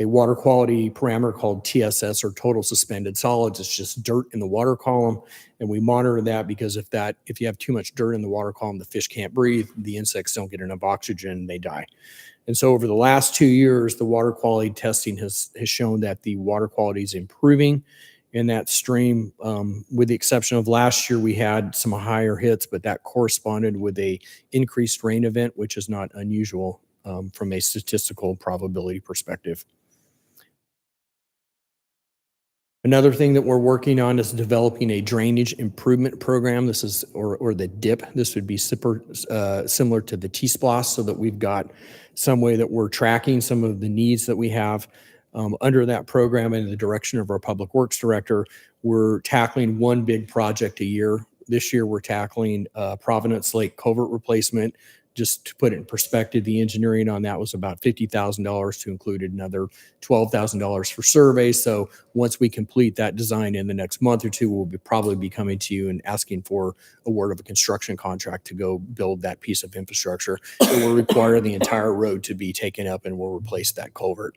water quality parameter called TSS, or total suspended solids. It's just dirt in the water column. And we monitor that because if you have too much dirt in the water column, the fish can't breathe, the insects don't get enough oxygen, they die. And so over the last 2 years, the water quality testing has shown that the water quality is improving in that stream. With the exception of last year, we had some higher hits, but that corresponded with a increased rain event, which is not unusual from a statistical probability perspective. Another thing that we're working on is developing a drainage improvement program. This is, or the DIP. This would be similar to the T-SPLOS, so that we've got some way that we're tracking some of the needs that we have under that program. And in the direction of our Public Works Director, we're tackling one big project a year. This year, we're tackling Providence Lake culvert replacement. Just to put it in perspective, the engineering on that was about $50,000 to include another $12,000 for survey. So once we complete that design in the next month or two, we'll probably be coming to you and asking for award of a construction contract to go build that piece of infrastructure. It will require the entire road to be taken up, and we'll replace that culvert.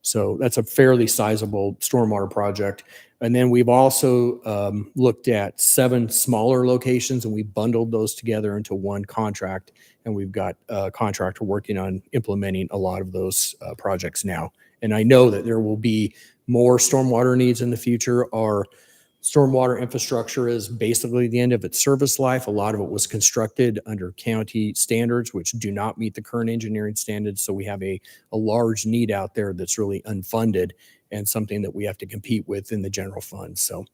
So that's a fairly sizable stormwater project. And then we've also looked at 7 smaller locations, and we bundled those together into one contract. And we've got a contractor working on implementing a lot of those projects now. And I know that there will be more stormwater needs in the future. Our stormwater infrastructure is basically the end of its service life. A lot of it was constructed under county standards, which do not meet the current engineering standards. So we have a large need out there that's really unfunded, and something that we have to compete with in the general fund. So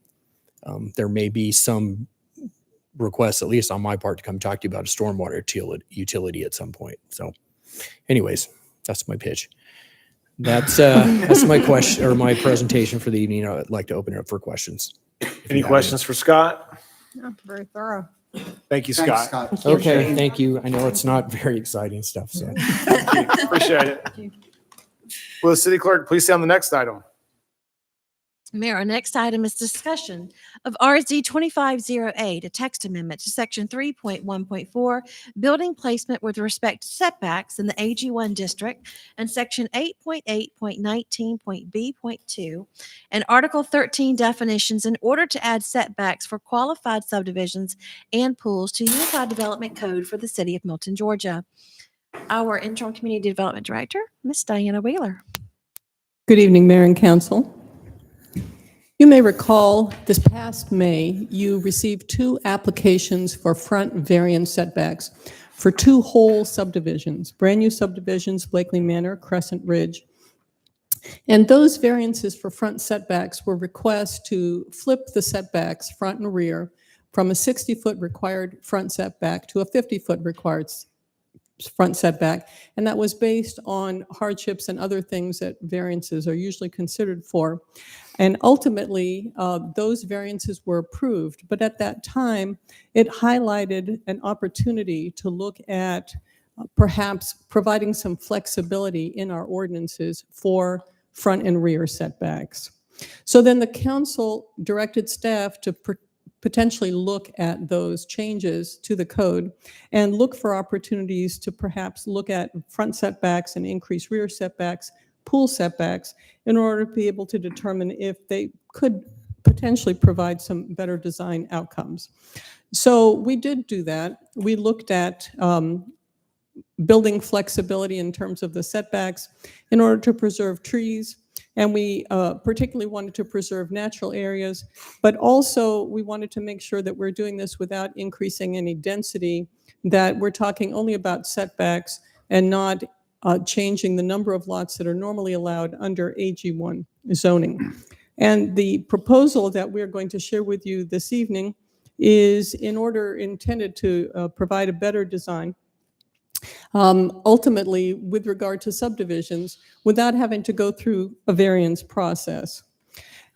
there may be some requests, at least on my part, to come talk to you about a stormwater utility at some point. So anyways, that's my pitch. That's my question, or my presentation for the evening. I'd like to open it up for questions. Any questions for Scott? Yeah, very thorough. Thank you, Scott. Okay, thank you. I know it's not very exciting stuff, so. Appreciate it. Will the city clerk please stay on the next item? Mayor, our next item is discussion of RSD 2508, a text amendment to section 3.1.4, building placement with respect to setbacks in the AG1 district, and section 8.8.19.b.2, and article 13 definitions in order to add setbacks for qualified subdivisions and pools to Unified Development Code for the city of Milton, Georgia. Our interim community development director, Ms. Diana Wheeler. Good evening, Mayor and Council. You may recall this past May, you received 2 applications for front variance setbacks for 2 whole subdivisions, brand new subdivisions, Blakely Manor, Crescent Ridge. And those variances for front setbacks were requests to flip the setbacks front and rear from a 60-foot required front setback to a 50-foot required front setback, and that was based on hardships and other things that variances are usually considered for. And ultimately, those variances were approved, but at that time, it highlighted an opportunity to look at perhaps providing some flexibility in our ordinances for front and rear setbacks. So then the council directed staff to potentially look at those changes to the code and look for opportunities to perhaps look at front setbacks and increase rear setbacks, pool setbacks, in order to be able to determine if they could potentially provide some better design outcomes. So we did do that. We looked at building flexibility in terms of the setbacks in order to preserve trees. And we particularly wanted to preserve natural areas, but also we wanted to make sure that we're doing this without increasing any density, that we're talking only about setbacks and not changing the number of lots that are normally allowed under AG1 zoning. And the proposal that we're going to share with you this evening is intended to provide a better design, ultimately with regard to subdivisions, without having to go through a variance process.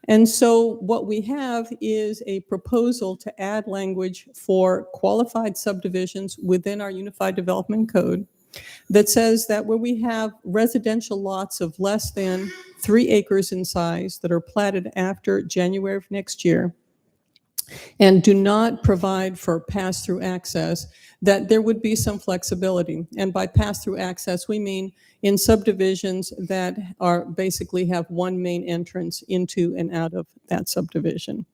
And so what we have is a proposal to add language for qualified subdivisions within our Unified Development Code that says that where we have residential lots of less than 3 acres in size that are platted after January of next year and do not provide for pass-through access, that there would be some flexibility. And by pass-through access, we mean in subdivisions that are basically have one main entrance into and out of that subdivision.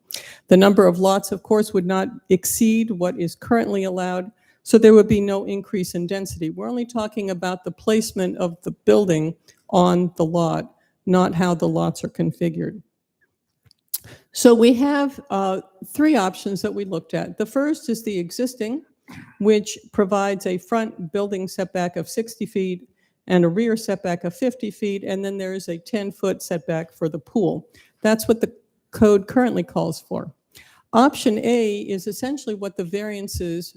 The number of lots, of course, would not exceed what is currently allowed, so there would be no increase in density. We're only talking about the placement of the building on the lot, not how the lots are configured. So we have 3 options that we looked at. The first is the existing, which provides a front building setback of 60 feet and a rear setback of 50 feet, and then there is a 10-foot setback for the pool. That's what the code currently calls for. Option A is essentially what the variances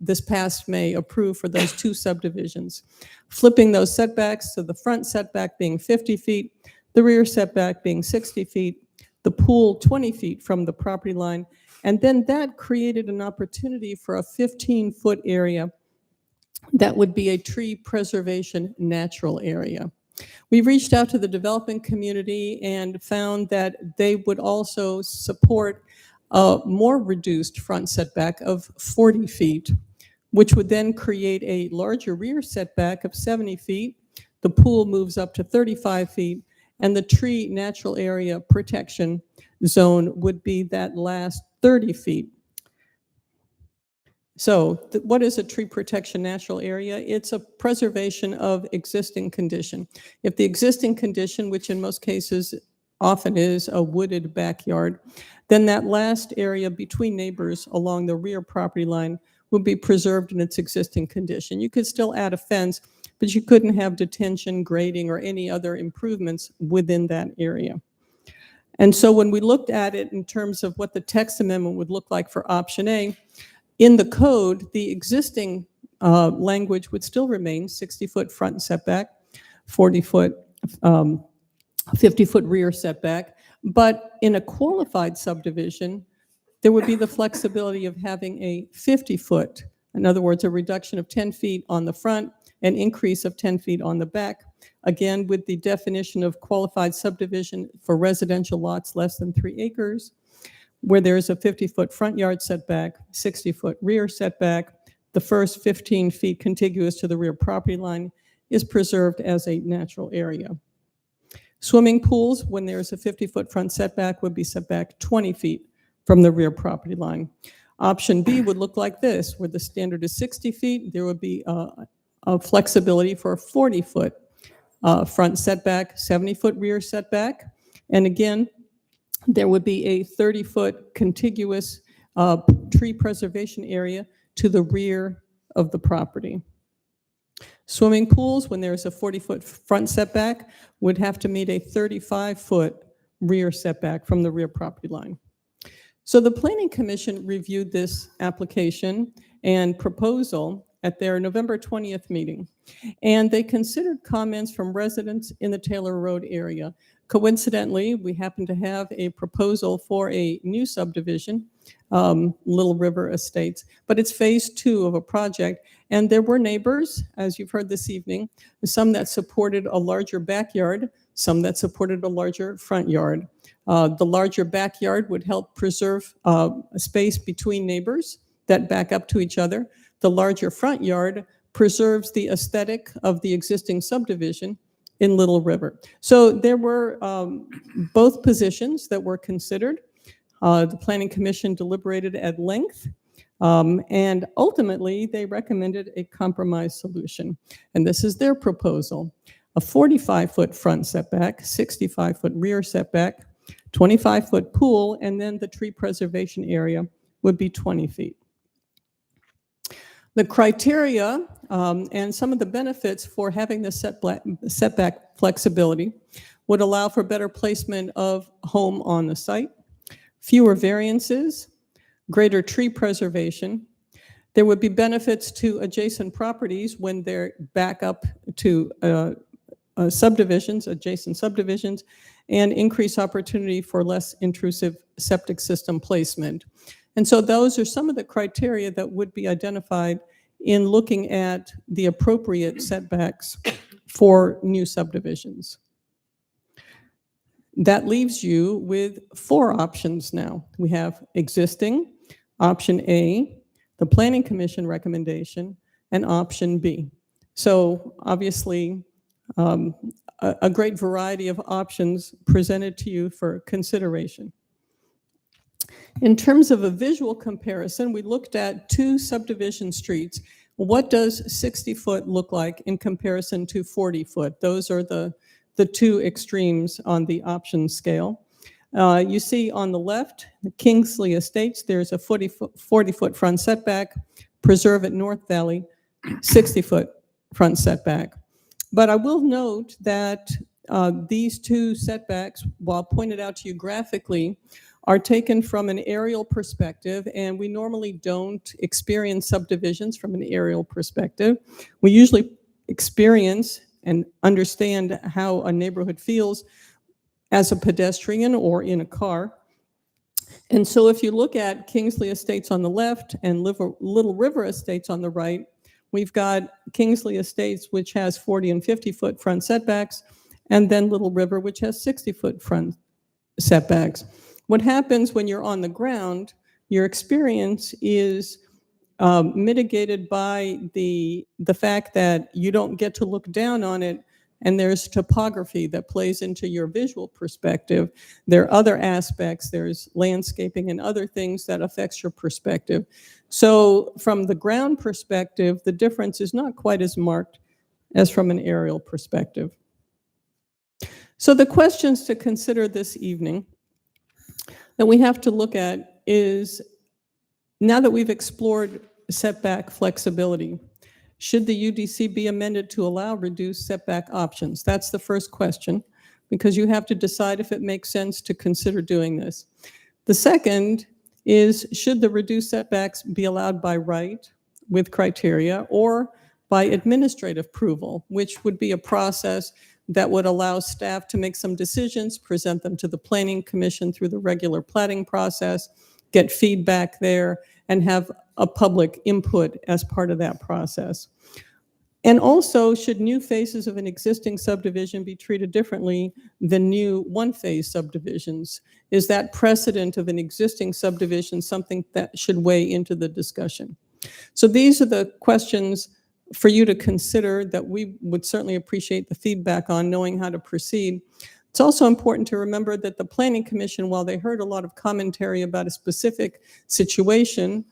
this past May approved for those 2 subdivisions, flipping those setbacks to the front setback being 50 feet, the rear setback being 60 feet, the pool 20 feet from the property line, and then that created an opportunity for a 15-foot area that would be a tree preservation natural area. We reached out to the development community and found that they would also support a more reduced front setback of 40 feet, which would then create a larger rear setback of 70 feet. The pool moves up to 35 feet, and the tree natural area protection zone would be that last 30 feet. So what is a tree protection natural area? It's a preservation of existing condition. If the existing condition, which in most cases often is a wooded backyard, then that last area between neighbors along the rear property line would be preserved in its existing condition. You could still add a fence, but you couldn't have detention, grading, or any other improvements within that area. And so when we looked at it in terms of what the text amendment would look like for option A, in the code, the existing language would still remain 60-foot front setback, 40-foot, 50-foot rear setback. But in a qualified subdivision, there would be the flexibility of having a 50-foot, in other words, a reduction of 10 feet on the front, an increase of 10 feet on the back. Again, with the definition of qualified subdivision for residential lots less than 3 acres, where there is a 50-foot front yard setback, 60-foot rear setback, the first 15 feet contiguous to the rear property line is preserved as a natural area. Swimming pools, when there's a 50-foot front setback, would be set back 20 feet from the rear property line. Option B would look like this, where the standard is 60 feet, there would be a flexibility for a 40-foot front setback, 70-foot rear setback, and again, there would be a 30-foot contiguous tree preservation area to the rear of the property. Swimming pools, when there's a 40-foot front setback, would have to meet a 35-foot rear setback from the rear property line. So the Planning Commission reviewed this application and proposal at their November 20th meeting, and they considered comments from residents in the Taylor Road area. Coincidentally, we happen to have a proposal for a new subdivision, Little River Estates, but it's phase 2 of a project, and there were neighbors, as you've heard this evening, some that supported a larger backyard, some that supported a larger front yard. The larger backyard would help preserve a space between neighbors that back up to each other. The larger front yard preserves the aesthetic of the existing subdivision in Little River. So there were both positions that were considered. The Planning Commission deliberated at length, and ultimately they recommended a compromise solution. And this is their proposal: a 45-foot front setback, 65-foot rear setback, 25-foot pool, and then the tree preservation area would be 20 feet. The criteria and some of the benefits for having the setback flexibility would allow for better placement of home on the site, fewer variances, greater tree preservation. There would be benefits to adjacent properties when they're back up to subdivisions, adjacent subdivisions, and increase opportunity for less intrusive septic system placement. And so those are some of the criteria that would be identified in looking at the appropriate setbacks for new subdivisions. That leaves you with 4 options now. We have existing, option A, the Planning Commission recommendation, and option B. So obviously, a great variety of options presented to you for consideration. In terms of a visual comparison, we looked at 2 subdivision streets. What does 60-foot look like in comparison to 40-foot? Those are the 2 extremes on the option scale. You see on the left, the Kingsley Estates, there's a 40-foot front setback. Preserve at North Valley, 60-foot front setback. But I will note that these 2 setbacks, while pointed out to you graphically, are taken from an aerial perspective, and we normally don't experience subdivisions from an aerial perspective. We usually experience and understand how a neighborhood feels as a pedestrian or in a car. And so if you look at Kingsley Estates on the left and Little River Estates on the right, we've got Kingsley Estates, which has 40 and 50-foot front setbacks, and then Little River, which has 60-foot front setbacks. What happens when you're on the ground, your experience is mitigated by the fact that you don't get to look down on it, and there's topography that plays into your visual perspective. There are other aspects, there's landscaping and other things that affects your perspective. So from the ground perspective, the difference is not quite as marked as from an aerial perspective. So the questions to consider this evening that we have to look at is, now that we've explored setback flexibility, should the UDC be amended to allow reduced setback options? That's the first question, because you have to decide if it makes sense to consider doing this. The second is, should the reduced setbacks be allowed by right with criteria or by administrative approval, which would be a process that would allow staff to make some decisions, present them to the Planning Commission through the regular planning process, get feedback there, and have a public input as part of that process. And also, should new phases of an existing subdivision be treated differently than new one-phase subdivisions? Is that precedent of an existing subdivision something that should weigh into the discussion? So these are the questions for you to consider that we would certainly appreciate the feedback on, knowing how to proceed. It's also important to remember that the Planning Commission, while they heard a lot of commentary about a specific situation,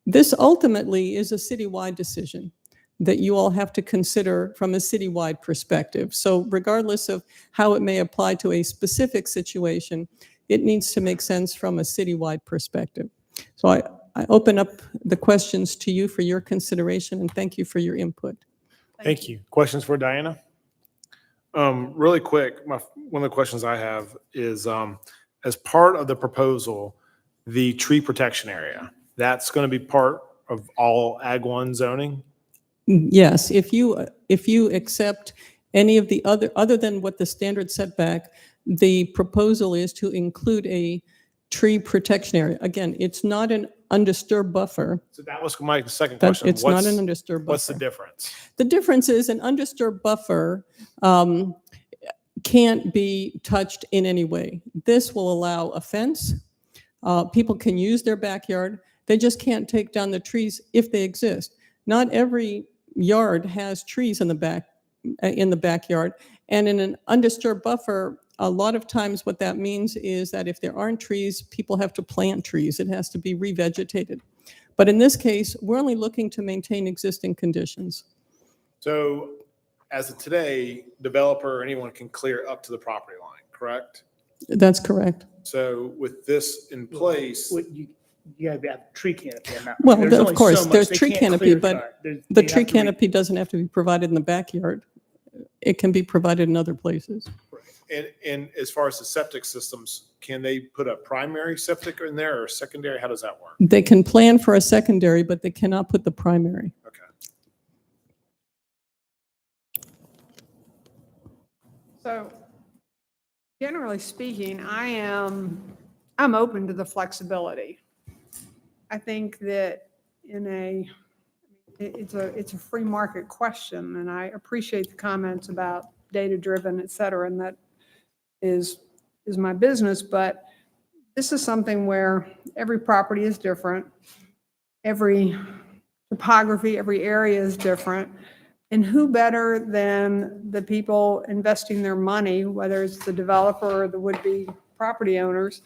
this ultimately is a citywide decision that you all have to consider from a citywide perspective. So regardless of how it may apply to a specific situation, it needs to make sense from a citywide perspective. So I open up the questions to you for your consideration, and thank you for your input. Thank you. Questions for Diana? Really quick, one of the questions I have is, as part of the proposal, the tree protection area, that's going to be part of all Ag 1 zoning? Yes, if you accept any of the other than what the standard setback, the proposal is to include a tree protection area. Again, it's not an undisturbed buffer. So that was my second question. It's not an undisturbed buffer. What's the difference? The difference is an undisturbed buffer can't be touched in any way. This will allow a fence. People can use their backyard. They just can't take down the trees if they exist. Not every yard has trees in the backyard. And in an undisturbed buffer, a lot of times what that means is that if there aren't trees, people have to plant trees. It has to be revegetated. But in this case, we're only looking to maintain existing conditions. So as of today, developer or anyone can clear up to the property line, correct? That's correct. So with this in place, You gotta have tree canopy. on that. Well, There's of only course, so much. there's They tree can't canopy, clear but cut. There's- the they tree have to re- canopy doesn't have to be provided in the backyard. It can be provided in other places. and as far as the septic systems, can they put a primary septic in there or secondary? How does that work? They can plan for a secondary, but they cannot put the primary. Okay. So generally speaking, I'm open to the flexibility. I think that it's a free market question, and I appreciate the comments about data-driven, et cetera, and that is my business, but this is something where every property is different, every topography, every area is different, and who better than the people investing their money, whether it's the developer or the would-be property owners,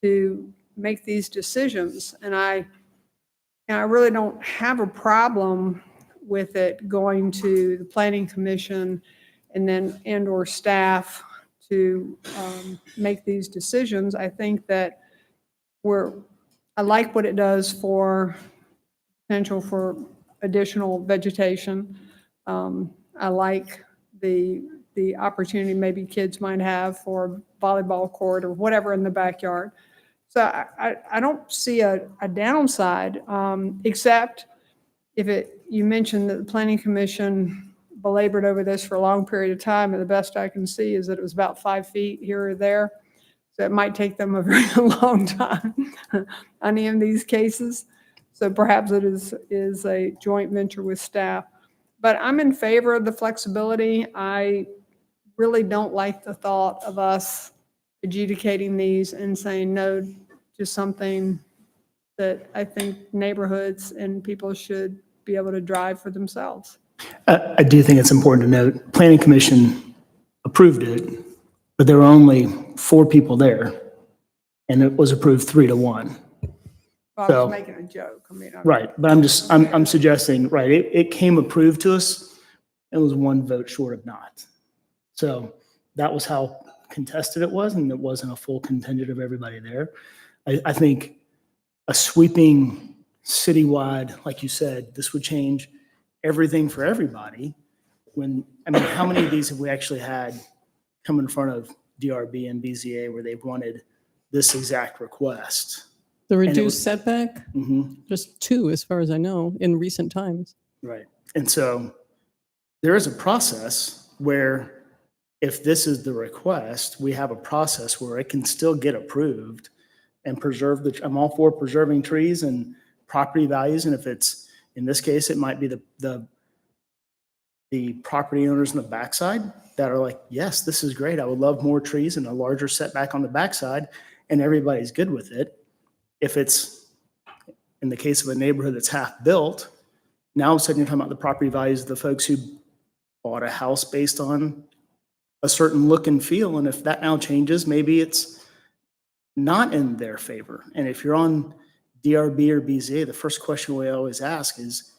to make these decisions. And I really don't have a problem with it going to the Planning Commission and/or staff to make these decisions. I think that I like what it does for potential for additional vegetation. I like the opportunity maybe kids might have for a volleyball court or whatever in the backyard. So I don't see a downside, except you mentioned that the Planning Commission belabored over this for a long period of time, and the best I can see is that it was about 5 feet here or there. So it might take them a very long time on any of these cases. So perhaps it is a joint venture with staff. But I'm in favor of the flexibility. I really don't like the thought of us adjudicating these and saying no to something that I think neighborhoods and people should be able to drive for themselves. I do think it's important to note, Planning Commission approved it, but there were only 4 people there, and it was approved 3-1. I So- was making a joke. I mean, Right, but I'm suggesting, right, it came approved to us, it was 1 vote short of not. So that was how contested it was, and it wasn't a full contingent of everybody there. I think a sweeping citywide, like you said, this would change everything for everybody. How many of these have we actually had come in front of DRB and BZA where they've wanted this exact request? The it reduced was- setback, just 2, as far as I know, in recent times. Right. And so there is a process where if this is the request, we have a process where it can still get approved and preserve I'm all for preserving trees and property values. And if it's, in this case, it might be the property owners on the backside that are like, yes, this is great. I would love more trees and a larger setback on the backside, and everybody's good with it. If it's, in the case of a neighborhood that's half built, now all of a sudden you're talking about the property values of the folks who bought a house based on a certain look and feel. And if that now changes, maybe it's not in their favor. And if you're on DRB or BZA, the first question we always ask is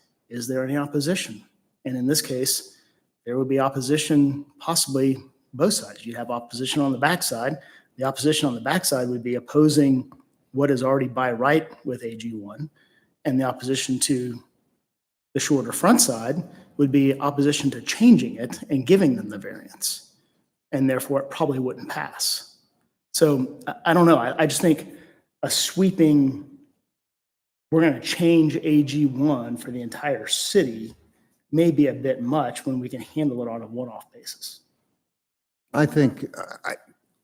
there any opposition? And in this case, there would be opposition, possibly both sides. You'd have opposition on the backside. The opposition on the backside would be opposing what is already by right with AG1, and the opposition to the shorter front side would be opposition to changing it and giving them the variance, and therefore it probably wouldn't pass. So I don't know. I just think a sweeping, we're going to change AG1 for the entire city may be a bit much when we can handle it on a one-off basis. I think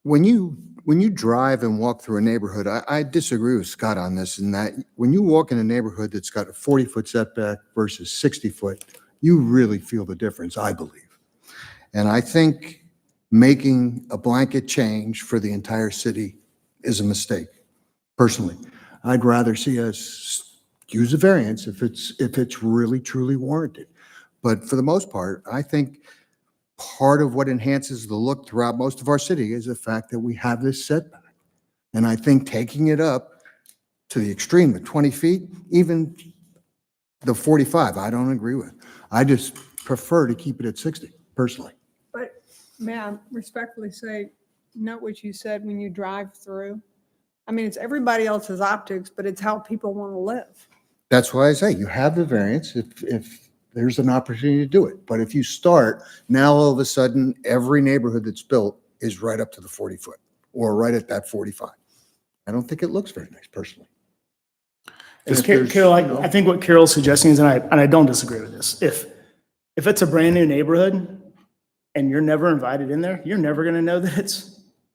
when you drive and walk through a neighborhood, I disagree with Scott on this, in that when you walk in a neighborhood that's got a 40-foot setback versus 60-foot, you really feel the difference, I believe. And I think making a blanket change for the entire city is a mistake, personally. I'd rather see us use a variance if it's really, truly warranted. But for the most part, I think part of what enhances the look throughout most of our city is the fact that we have this setback. And I think taking it up to the extreme, the 20 feet, even the 45, I don't agree with. I just prefer to keep it at 60, personally. But may I respectfully say, note what you said when you drive through. I mean, it's everybody else's optics, but it's how people want to live. That's why I say you have the variance if there's an opportunity to do it. But if you start, now all of a sudden, every neighborhood that's built is right up to the 40 foot or right at that 45. I don't think it looks very nice, personally. And if there's, Carol, you know, I think what Carol's suggesting is, and I don't disagree with this, if it's a brand new neighborhood and you're never invited in there, you're never going to know that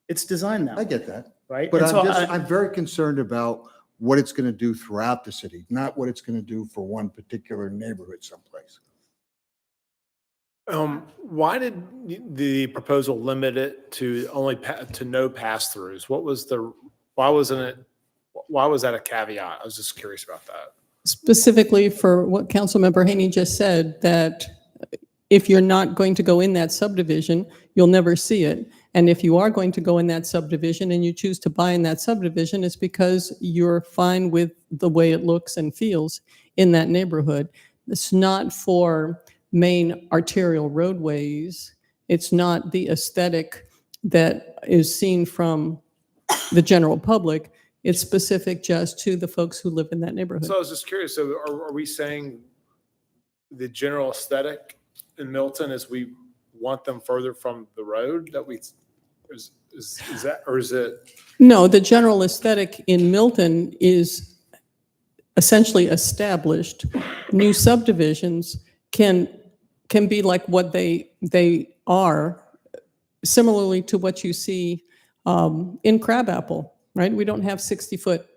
it's designed that I way, get that. right? But And so I'm very concerned about what it's going to do throughout the city, not what it's going to do for one particular neighborhood someplace. Why did the proposal limit it to only to no pass-throughs? Why was that a caveat? I was just curious about that. Specifically for what Councilmember Haney just said, that if you're not going to go in that subdivision, you'll never see it. And if you are going to go in that subdivision and you choose to buy in that subdivision, it's because you're fine with the way it looks and feels in that neighborhood. It's not for main arterial roadways. It's not the aesthetic that is seen from the general public. It's specific just to the folks who live in that neighborhood. So I was just curious, so are we saying the general aesthetic in Milton is we want them further from the road that is that, or is it? No, the general aesthetic in Milton is essentially established. New subdivisions can be like what they are, similarly to what you see in Crabapple, right? We don't have 60-foot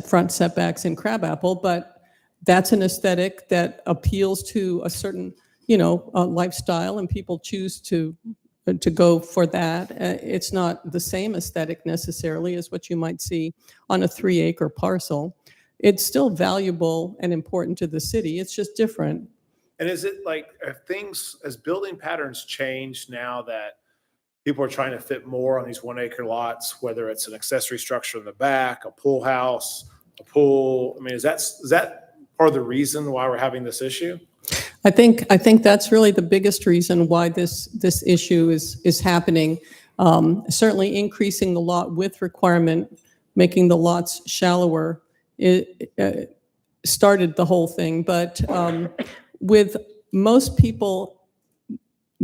front setbacks in Crabapple, but that's an aesthetic that appeals to a certain, lifestyle, and people choose to go for that. It's not the same aesthetic necessarily as what you might see on a 3-acre parcel. It's still valuable and important to the city. It's just different. And is it like, as building patterns change now that people are trying to fit more on these 1-acre lots, whether it's an accessory structure in the back, a pool house, a pool? I mean, is that part of the reason why we're having this issue? I think that's really the biggest reason why this issue is happening. Certainly increasing the lot width requirement, making the lots shallower, it started the whole thing. But with most people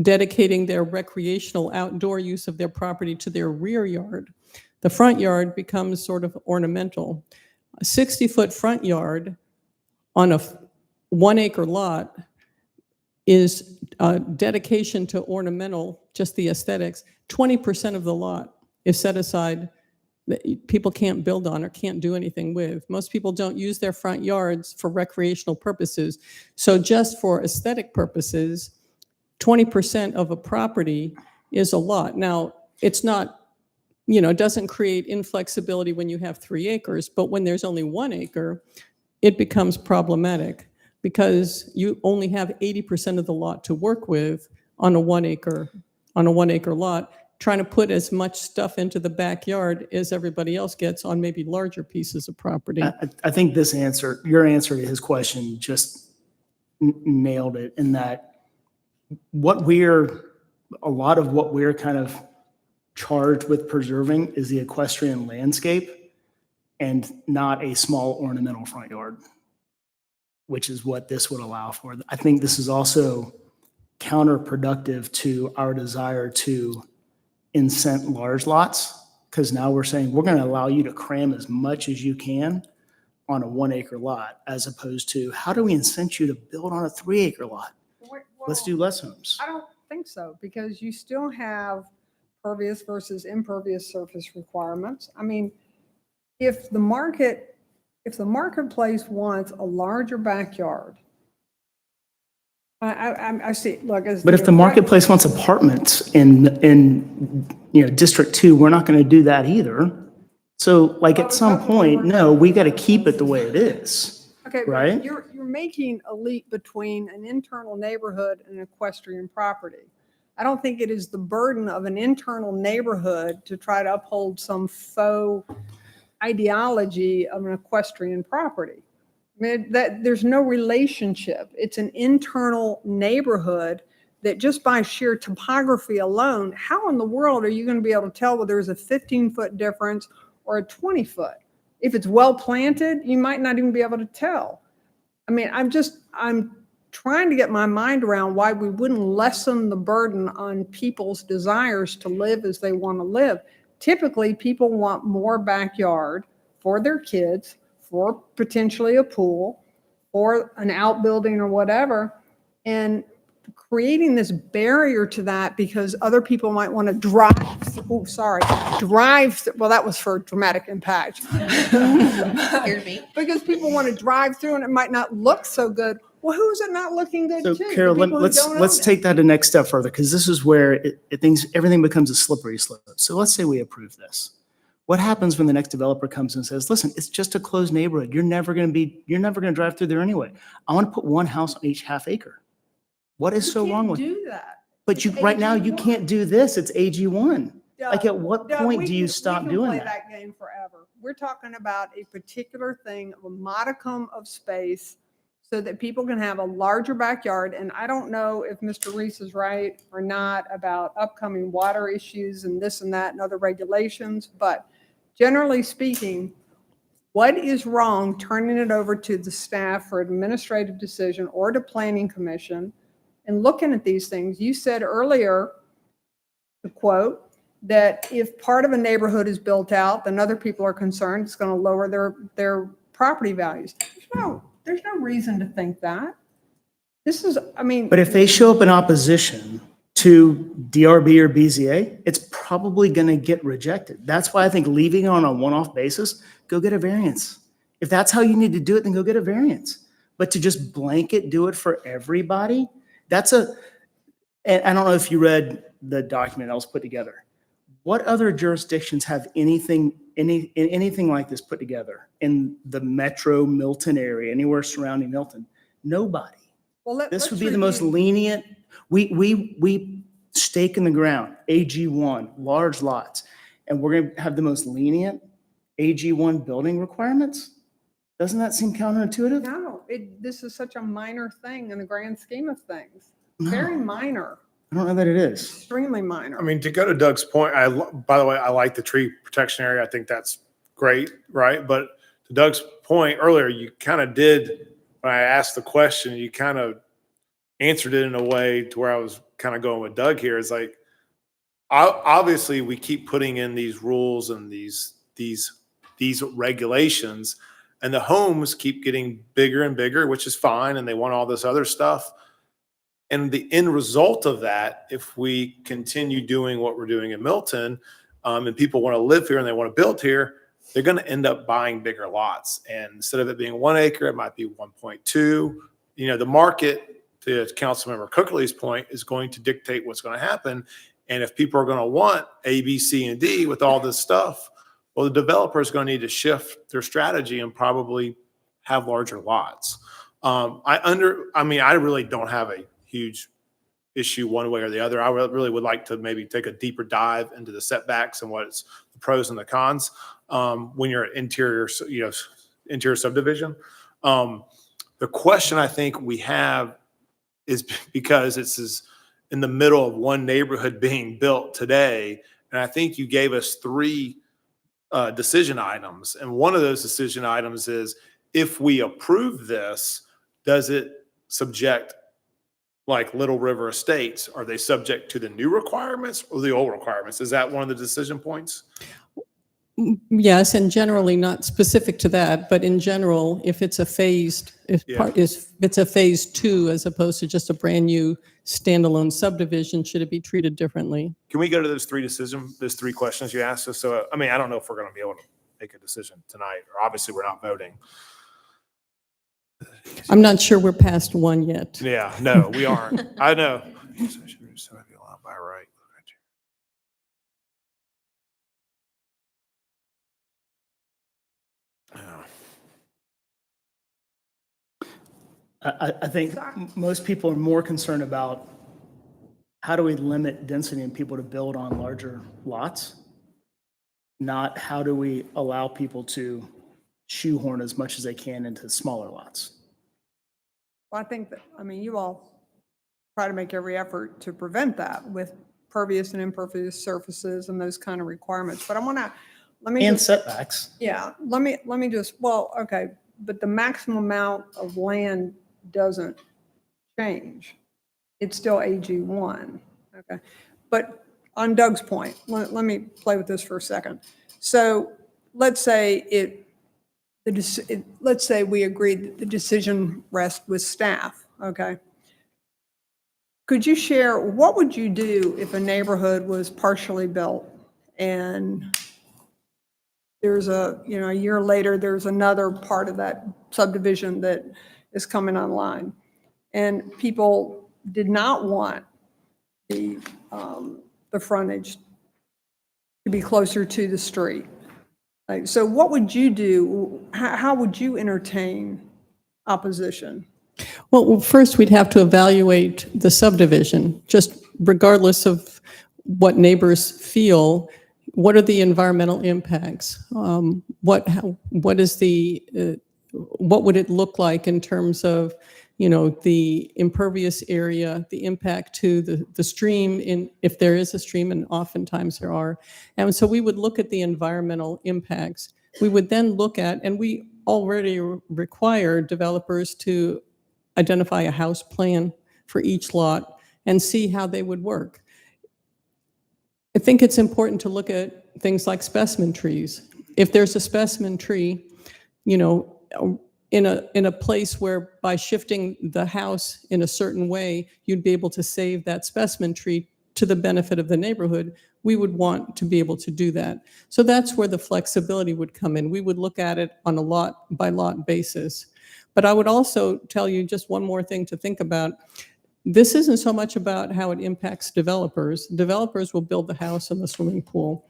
dedicating their recreational outdoor use of their property to their rear yard, the front yard becomes sort of ornamental. A 60-foot front yard on a 1-acre lot is a dedication to ornamental, just the aesthetics. 20% of the lot is set aside that people can't build on or can't do anything with. Most people don't use their front yards for recreational purposes. So just for aesthetic purposes, 20% of a property is a lot. Now, it's not, it doesn't create inflexibility when you have 3 acres, but when there's only 1 acre, it becomes problematic because you only have 80% of the lot to work with on a 1 acre lot, trying to put as much stuff into the backyard as everybody else gets on maybe larger pieces of property. I think your answer to his question just nailed it, in that a lot of what we're kind of charged with preserving is the equestrian landscape and not a small ornamental front yard, which is what this would allow for. I think this is also counterproductive to our desire to incent large lots, because now we're saying we're going to allow you to cram as much as you can on a 1 acre lot, as opposed to how do we incent you to build on a 3 acre lot? Let's do less homes. I don't think so, because you still have pervious versus impervious surface requirements. I mean, if the marketplace wants a larger backyard, I see, look. as But if the marketplace wants apartments in District 2, we're not going to do that either. So like at some point, no, we got to keep it the way it is. Okay, right? but you're making a leap between an internal neighborhood and an equestrian property. I don't think it is the burden of an internal neighborhood to try to uphold some faux ideology of an equestrian property. I mean, there's no relationship. It's an internal neighborhood that just by sheer topography alone, how in the world are you going to be able to tell whether there's a 15-foot difference or a 20-foot? If it's well planted, you might not even be able to tell. I mean, I'm trying to get my mind around why we wouldn't lessen the burden on people's desires to live as they want to live. Typically, people want more backyard for their kids, for potentially a pool, or an outbuilding or whatever. And creating this barrier to that because other people might want to drive, well, that was for dramatic impact. Because people want to drive through and it might not look so good. Well, who's it not looking good So to? Carol, The people who let's don't own it. take that a next step further, because this is where everything becomes a slippery slope. So let's say we approve this. What happens when the next developer comes and says, listen, it's just a closed neighborhood. You're never going to drive through there anyway. I want to put one house on each half acre. What is so wrong with it? Do that. But right now you can't do this. It's AG1. Like at what Doug, point we do you can- stop we can doing play that? game forever. We're talking about a particular thing of a modicum of space so that people can have a larger backyard. And I don't know if Mr. Reese is right or not about upcoming water issues and this and that and other regulations, but generally speaking, what is wrong turning it over to the staff for administrative decision or to planning commission and looking at these things? You said earlier, the quote, that if part of a neighborhood is built out, then other people are concerned it's going to lower their property values. There's no reason to think that. This is, I mean. But if they show up in opposition to DRB or BZA, it's probably going to get rejected. That's why I think leaving it on a one-off basis, go get a variance. If that's how you need to do it, then go get a variance. But to just blanket do it for everybody, and I don't know if you read the document that was put together. What other jurisdictions have anything like this put together in the metro Milton area, anywhere surrounding Milton? Nobody. Well, This would be the most lenient. We stake in the ground, AG1, large lots, and we're going to have the most lenient AG1 building requirements? Doesn't that seem counterintuitive? No, this is such a minor thing in the grand scheme of things. Very minor, I don't know that it is. extremely minor. I mean, to go to Doug's point, by the way, I like the tree protection area. I think that's great, right? But to Doug's point earlier, you kind of did, when I asked the question, you kind of answered it in a way to where I was kind of going with Doug here. Is like, obviously we keep putting in these rules and these regulations, and the homes keep getting bigger and bigger, which is fine, and they want all this other stuff. And the end result of that, if we continue doing what we're doing in Milton, and people want to live here and they want to build here, they're going to end up buying bigger lots. And instead of it being 1 acre, it might be 1.2. The market, to Councilmember Cookley's point, is going to dictate what's going to happen. And if people are going to want A, B, C, and D with all this stuff, well, the developer is going to need to shift their strategy and probably have larger lots. I really don't have a huge issue one way or the other. I really would like to maybe take a deeper dive into the setbacks and what's the pros and the cons when you're interior subdivision. The question I think we have is because is in the middle of one neighborhood being built today, and I think you gave us 3 decision items, and one of those decision items is, if we approve this, does it subject, like Little River Estates, are they subject to the new requirements or the old requirements? Is that one of the decision points? Yes, and generally not specific to that, but in general, if it's a phased, if it's a phase 2 as opposed to just a brand new standalone subdivision, should it be treated differently? Can we go to those 3 questions you asked us? So, I don't know if we're going to be able to make a decision tonight, or obviously we're not voting. I'm not sure we're past one yet. Yeah, no, we aren't. I know. By right. Yeah. I think most people are more concerned about how do we limit density and people to build on larger lots, not how do we allow people to shoehorn as much as they can into smaller lots. Well, I think that, I mean, you all try to make every effort to prevent that with pervious and impervious surfaces and those kind of requirements. But I want to, let me And just, setbacks. yeah, let me just, well, okay, but the maximum amount of land doesn't change. It's still AG1, okay? But on Doug's point, let me play with this for a second. So let's say let's say we agreed that the decision rests with staff, okay? Could you share, what would you do if a neighborhood was partially built and there's a year later, there's another part of that subdivision that is coming online, and people did not want the frontage to be closer to the street? Like, so what would you do? How would you entertain opposition? Well, first we'd have to evaluate the subdivision, just regardless of what neighbors feel. What are the environmental impacts? What would it look like in terms of, the impervious area, the impact to the stream, if there is a stream, and oftentimes there are. And so we would look at the environmental impacts. We would then look at, and we already require developers to identify a house plan for each lot and see how they would work. I think it's important to look at things like specimen trees. If there's a specimen tree, in a place where by shifting the house in a certain way, you'd be able to save that specimen tree to the benefit of the neighborhood, we would want to be able to do that. So that's where the flexibility would come in. We would look at it on a lot by lot basis. But I would also tell you just one more thing to think about. This isn't so much about how it impacts developers. Developers will build the house and the swimming pool,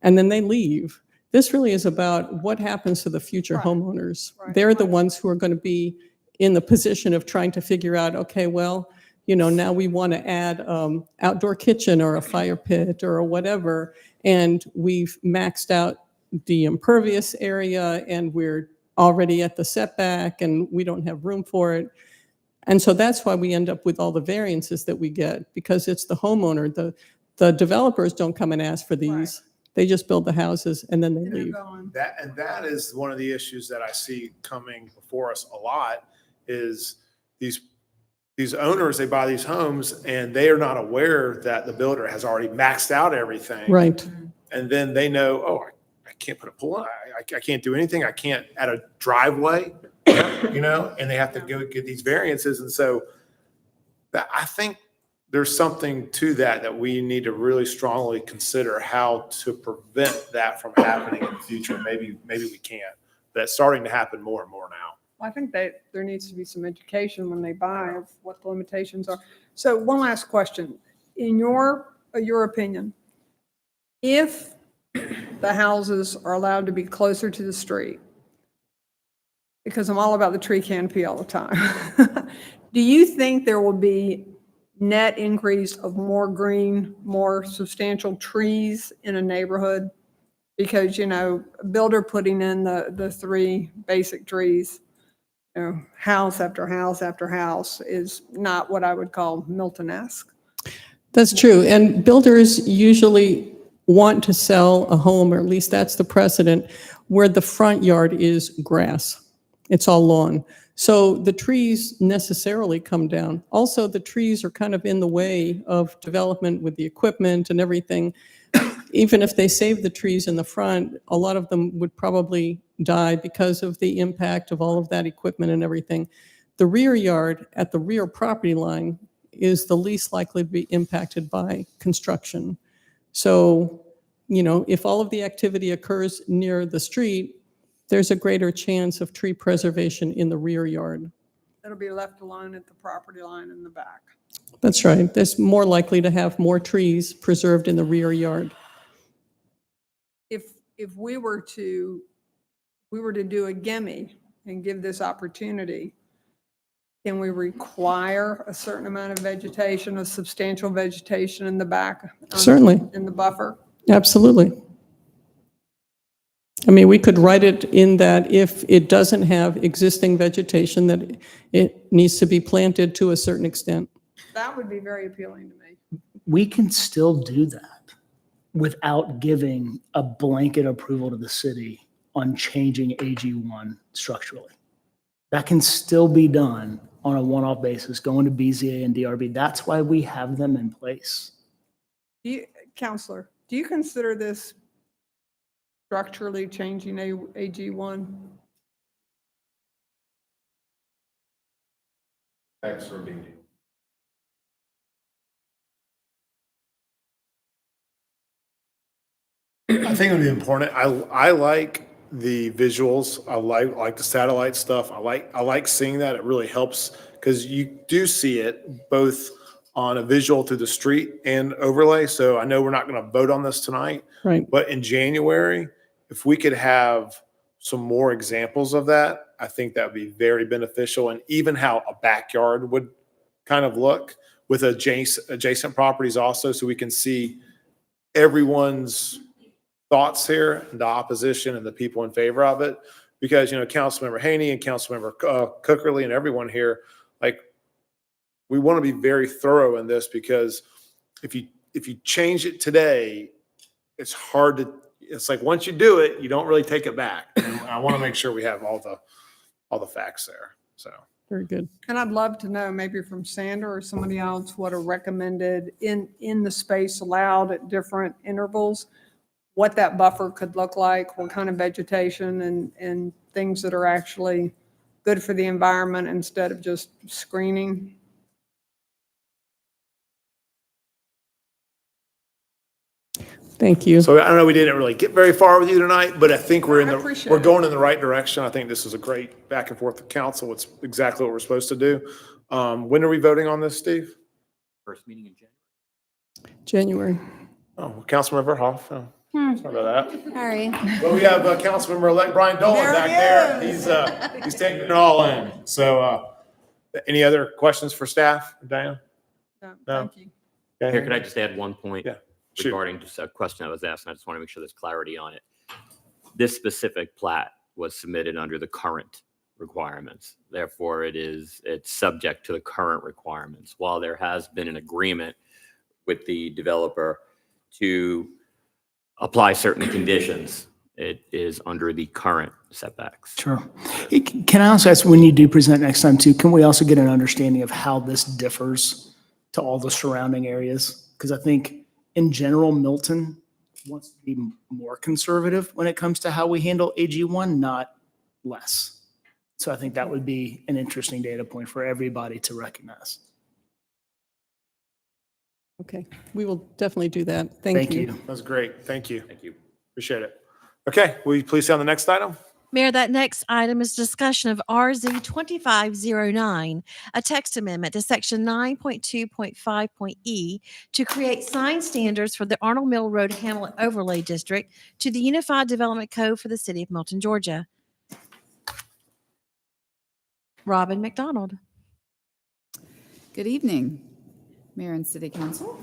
and then they leave. This really is about what happens to the future homeowners. They're the ones who are going to be in the position of trying to figure out, okay, well, now we want to add outdoor kitchen or a fire pit or whatever, and we've maxed out the impervious area and we're already at the setback and we don't have room for it. And so that's why we end up with all the variances that we get, because it's the homeowner. The developers don't come and ask for these. Right. They just build the houses and then they leave. That is one of the issues that I see coming before us a lot is these owners, they buy these homes and they are not aware that the builder has already maxed out everything. Right. And then they know, oh, I can't put a pool in. I can't do anything. I can't add a driveway, and they have to go get these variances. And so I think there's something to that we need to really strongly consider how to prevent that from happening in the future. Maybe we can't. That's starting to happen more and more now. I think that there needs to be some education when they buy of what the limitations are. So one last question. In your opinion, if the houses are allowed to be closer to the street, because I'm all about the tree canopy all the time, do you think there will be net increase of more green, more substantial trees in a neighborhood? Because, a builder putting in the three basic trees, house after house after house is not what I would call Milton-esque. That's true. And builders usually want to sell a home, or at least that's the precedent, where the front yard is grass. It's all lawn. So the trees necessarily come down. Also, the trees are kind of in the way of development with the equipment and everything. Even if they save the trees in the front, a lot of them would probably die because of the impact of all of that equipment and everything. The rear yard at the rear property line is the least likely to be impacted by construction. So, if all of the activity occurs near the street, there's a greater chance of tree preservation in the rear yard. It'll be left alone at the property line in the back. That's right. There's more likely to have more trees preserved in the rear yard. If we were to do a gimme and give this opportunity, can we require a certain amount of vegetation, a substantial vegetation in the back? Certainly. In the buffer? Absolutely. I mean, we could write it in that if it doesn't have existing vegetation, that it needs to be planted to a certain extent. That would be very appealing to me. We can still do that without giving a blanket approval to the city on changing AG1 structurally. That can still be done on a one-off basis, going to BZA and DRB. That's why we have them in place. Counselor, do you consider this structurally changing AG1? Thanks for being here. I think it would be important. I like the visuals. I like the satellite stuff. I like seeing that. It really helps because you do see it both on a visual through the street and overlay. So I know we're not going to vote on this tonight, Right. but in January, if we could have some more examples of that, I think that would be very beneficial. And even how a backyard would kind of look with adjacent properties also, so we can see everyone's thoughts here, the opposition and the people in favor of it. Because, Councilmember Haney and Councilmember Cookerly and everyone here, like, we want to be very thorough in this, because if you change it today, it's hard to, it's like once you do it, you don't really take it back. And I want to make sure we have all the facts there. So. Very good. And I'd love to know, maybe from Sander or somebody else, what a recommended in the space allowed at different intervals, what that buffer could look like, what kind of vegetation and things that are actually good for the environment instead of just screening. Thank you. So I know we didn't really get very far with you tonight, but I think we're appreciate we're it. going in the right direction. I think this is a great back and forth with council. It's exactly what we're supposed to do. When are we voting on this, Steve? First meeting in January. January. Oh, well, Councilmember Hoff. Oh, sorry about that. Sorry. Well, we have Councilmember-elect Brian Dolan back there. He's taking it all in. So any other questions for staff, Diana? No, No. thank you. Okay. Here, could I just add one point? Yeah, shoot. Regarding just a question I was asked, and I just want to make sure there's clarity on it. This specific plat was submitted under the current requirements. Therefore, it's subject to the current requirements. While there has been an agreement with the developer to apply certain conditions, it is under the current setbacks. Sure. Can I also ask, when you do present next time too, can we also get an understanding of how this differs to all the surrounding areas? Because I think in general, Milton wants to be more conservative when it comes to how we handle AG1, not less. So I think that would be an interesting data point for everybody to recognize. Okay, we will definitely do that. Thank you. That was great. Thank you. Thank you. Appreciate it. Okay, will you please stay on the next item? Mayor, that next item is discussion of RZ 2509, a text amendment to section 9.2.5.e to create sign standards for the Arnold Mill Road Hamlet Overlay District to the Unified Development Code for the City of Milton, Georgia. Robin McDonald. Good evening, Mayor and City Council.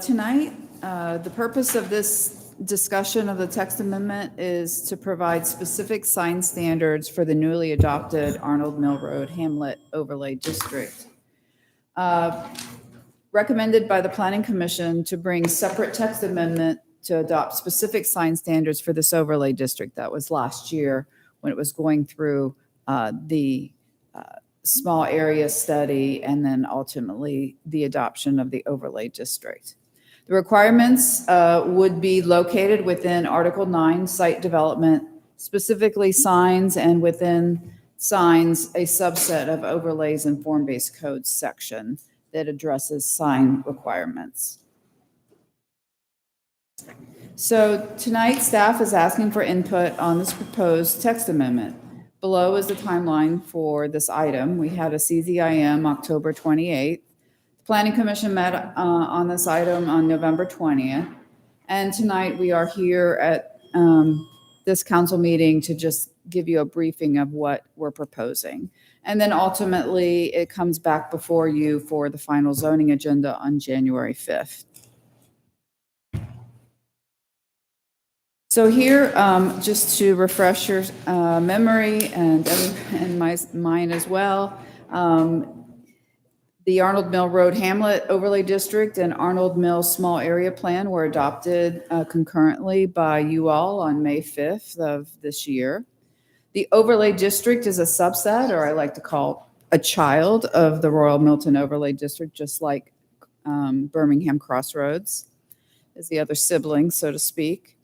Tonight, the purpose of this discussion of the text amendment is to provide specific sign standards for the newly adopted Arnold Mill Road Hamlet Overlay District. Recommended by the Planning Commission to bring separate text amendment to adopt specific sign standards for this overlay district. That was last year when it was going through the small area study and then ultimately the adoption of the overlay district. The requirements would be located within Article 9 site development, specifically signs, and within signs, a subset of overlays and form-based codes section that addresses sign requirements. So tonight, staff is asking for input on this proposed text amendment. Below is the timeline for this item. We had a CZIM October 28th. The Planning Commission met on this item on November 20th. And tonight, we are here at this council meeting to just give you a briefing of what we're proposing. And then ultimately, it comes back before you for the final zoning agenda on January 5th. So here, just to refresh your memory and mine as well, the Arnold Mill Road Hamlet Overlay District and Arnold Mill Small Area Plan were adopted concurrently by you all on May 5th of this year. The Overlay District is a subset, or I like to call a child of the Royal Milton Overlay District, just like Birmingham Crossroads is the other sibling, so to speak.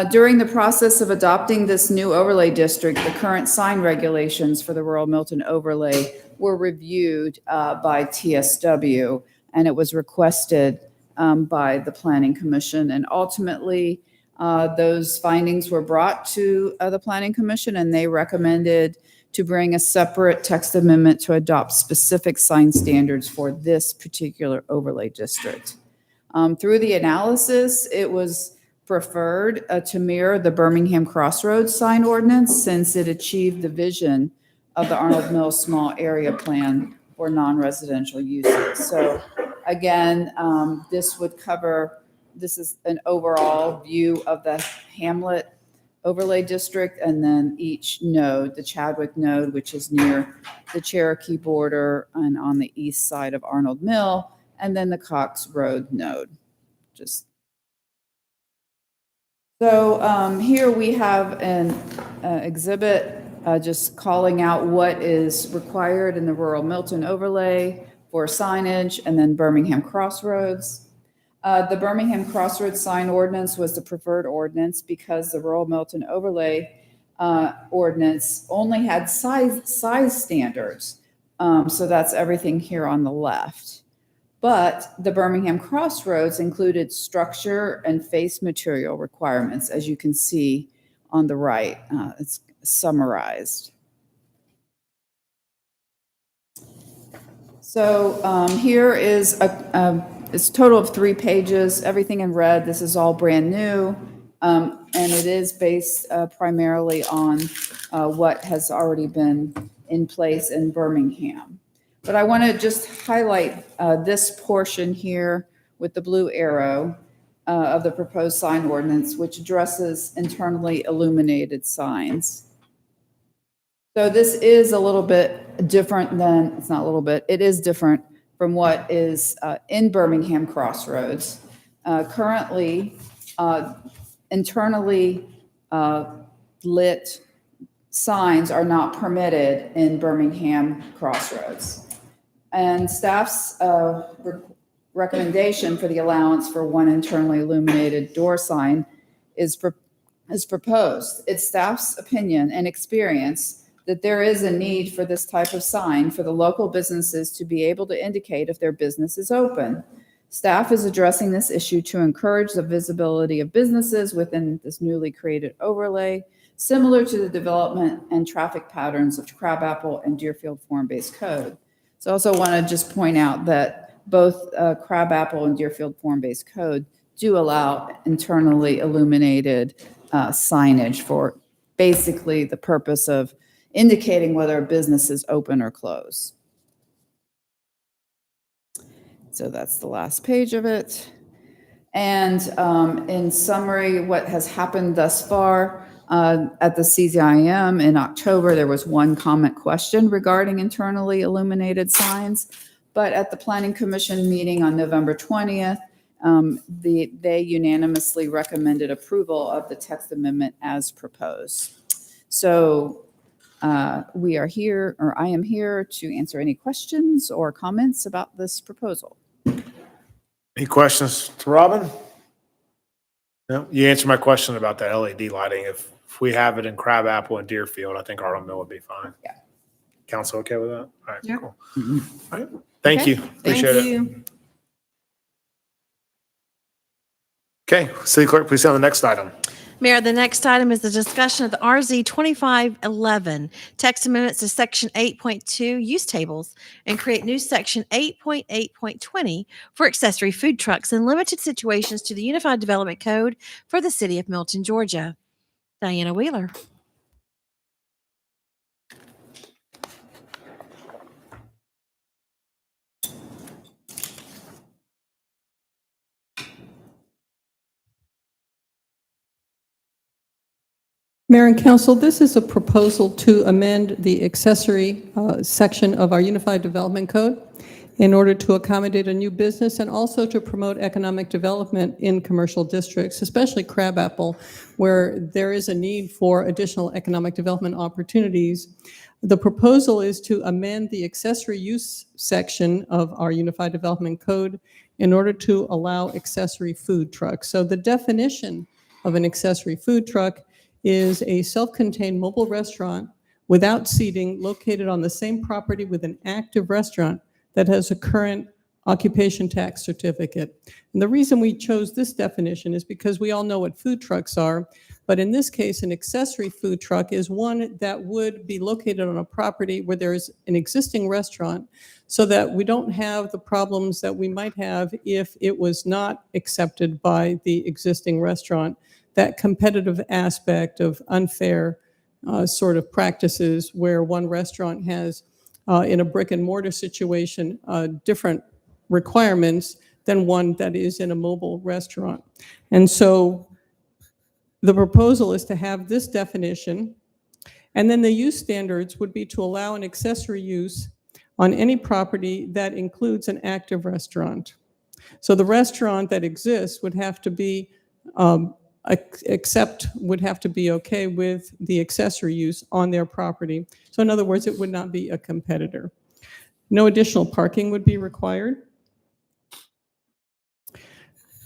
During the process of adopting this new overlay district, the current sign regulations for the Rural Milton overlay were reviewed by TSW, and it was requested by the Planning Commission. And ultimately, those findings were brought to the Planning Commission, and they recommended to bring a separate text amendment to adopt specific sign standards for this particular overlay district. Through the analysis, it was preferred to mirror the Birmingham Crossroads sign ordinance since it achieved the vision of the Arnold Mills Small Area Plan for non-residential uses. So again, this is an overall view of the Hamlet Overlay District, and then each node, the Chadwick node, which is near the Cherokee border and on the east side of Arnold Mill, and then the Cox Road node. So here we have an exhibit just calling out what is required in the Rural Milton overlay for signage, and then Birmingham Crossroads. The Birmingham Crossroads sign ordinance was the preferred ordinance because the Rural Milton overlay ordinance only had size standards. So that's everything here on the left. But the Birmingham Crossroads included structure and face material requirements, as you can see on the right. It's summarized. So here is it's a total of 3 pages, everything in red. This is all brand new, and it is based primarily on what has already been in place in Birmingham. But I want to just highlight this portion here with the blue arrow of the proposed sign ordinance, which addresses internally illuminated signs. So this is a little bit different than, it's not a little bit, it is different from what is in Birmingham Crossroads. Currently, internally lit signs are not permitted in Birmingham Crossroads. And staff's recommendation for the allowance for one internally illuminated door sign is proposed. It's staff's opinion and experience that there is a need for this type of sign for the local businesses to be able to indicate if their business is open. Staff is addressing this issue to encourage the visibility of businesses within this newly created overlay, similar to the development and traffic patterns of Crabapple and Deerfield form-based code. So I also want to just point out that both Crabapple and Deerfield form-based code do allow internally illuminated signage for basically the purpose of indicating whether a business is open or closed. So that's the last page of it. And in summary, what has happened thus far, at the CZIM in October, there was one comment question regarding internally illuminated signs. But at the Planning Commission meeting on November 20th, they unanimously recommended approval of the text amendment as proposed. So we are here, or I am here to answer any questions or comments about this proposal. Any questions to Robin? No, you answered my question about the LED lighting. If we have it in Crabapple and Deerfield, I think Arnold Mill would be fine. Yeah. Council okay with that? All right, Yeah. cool. All right. Thank Okay. you. Appreciate it. Thank you. Okay, City Clerk, please on the next item. Mayor, the next item is the discussion of the RZ 2511 text amendments to Section 8.2 use tables and create new Section 8.8.20 for accessory food trucks in limited situations to the Unified Development Code for the City of Milton, Georgia. Diana Wheeler. Mayor and Council, this is a proposal to amend the accessory section of our Unified Development Code in order to accommodate a new business and also to promote economic development in commercial districts, especially Crabapple, where there is a need for additional economic development opportunities. The proposal is to amend the accessory use section of our Unified Development Code in order to allow accessory food trucks. So the definition of an accessory food truck is a self-contained mobile restaurant without seating located on the same property with an active restaurant that has a current occupation tax certificate. And the reason we chose this definition is because we all know what food trucks are, but in this case, an accessory food truck is one that would be located on a property where there's an existing restaurant, so that we don't have the problems that we might have if it was not accepted by the existing restaurant. That competitive aspect of unfair sort of practices where one restaurant has, in a brick and mortar situation, different requirements than one that is in a mobile restaurant. And so the proposal is to have this definition, and then the use standards would be to allow an accessory use on any property that includes an active restaurant. So the restaurant that exists would have to be would have to be okay with the accessory use on their property. So in other words, it would not be a competitor. No additional parking would be required.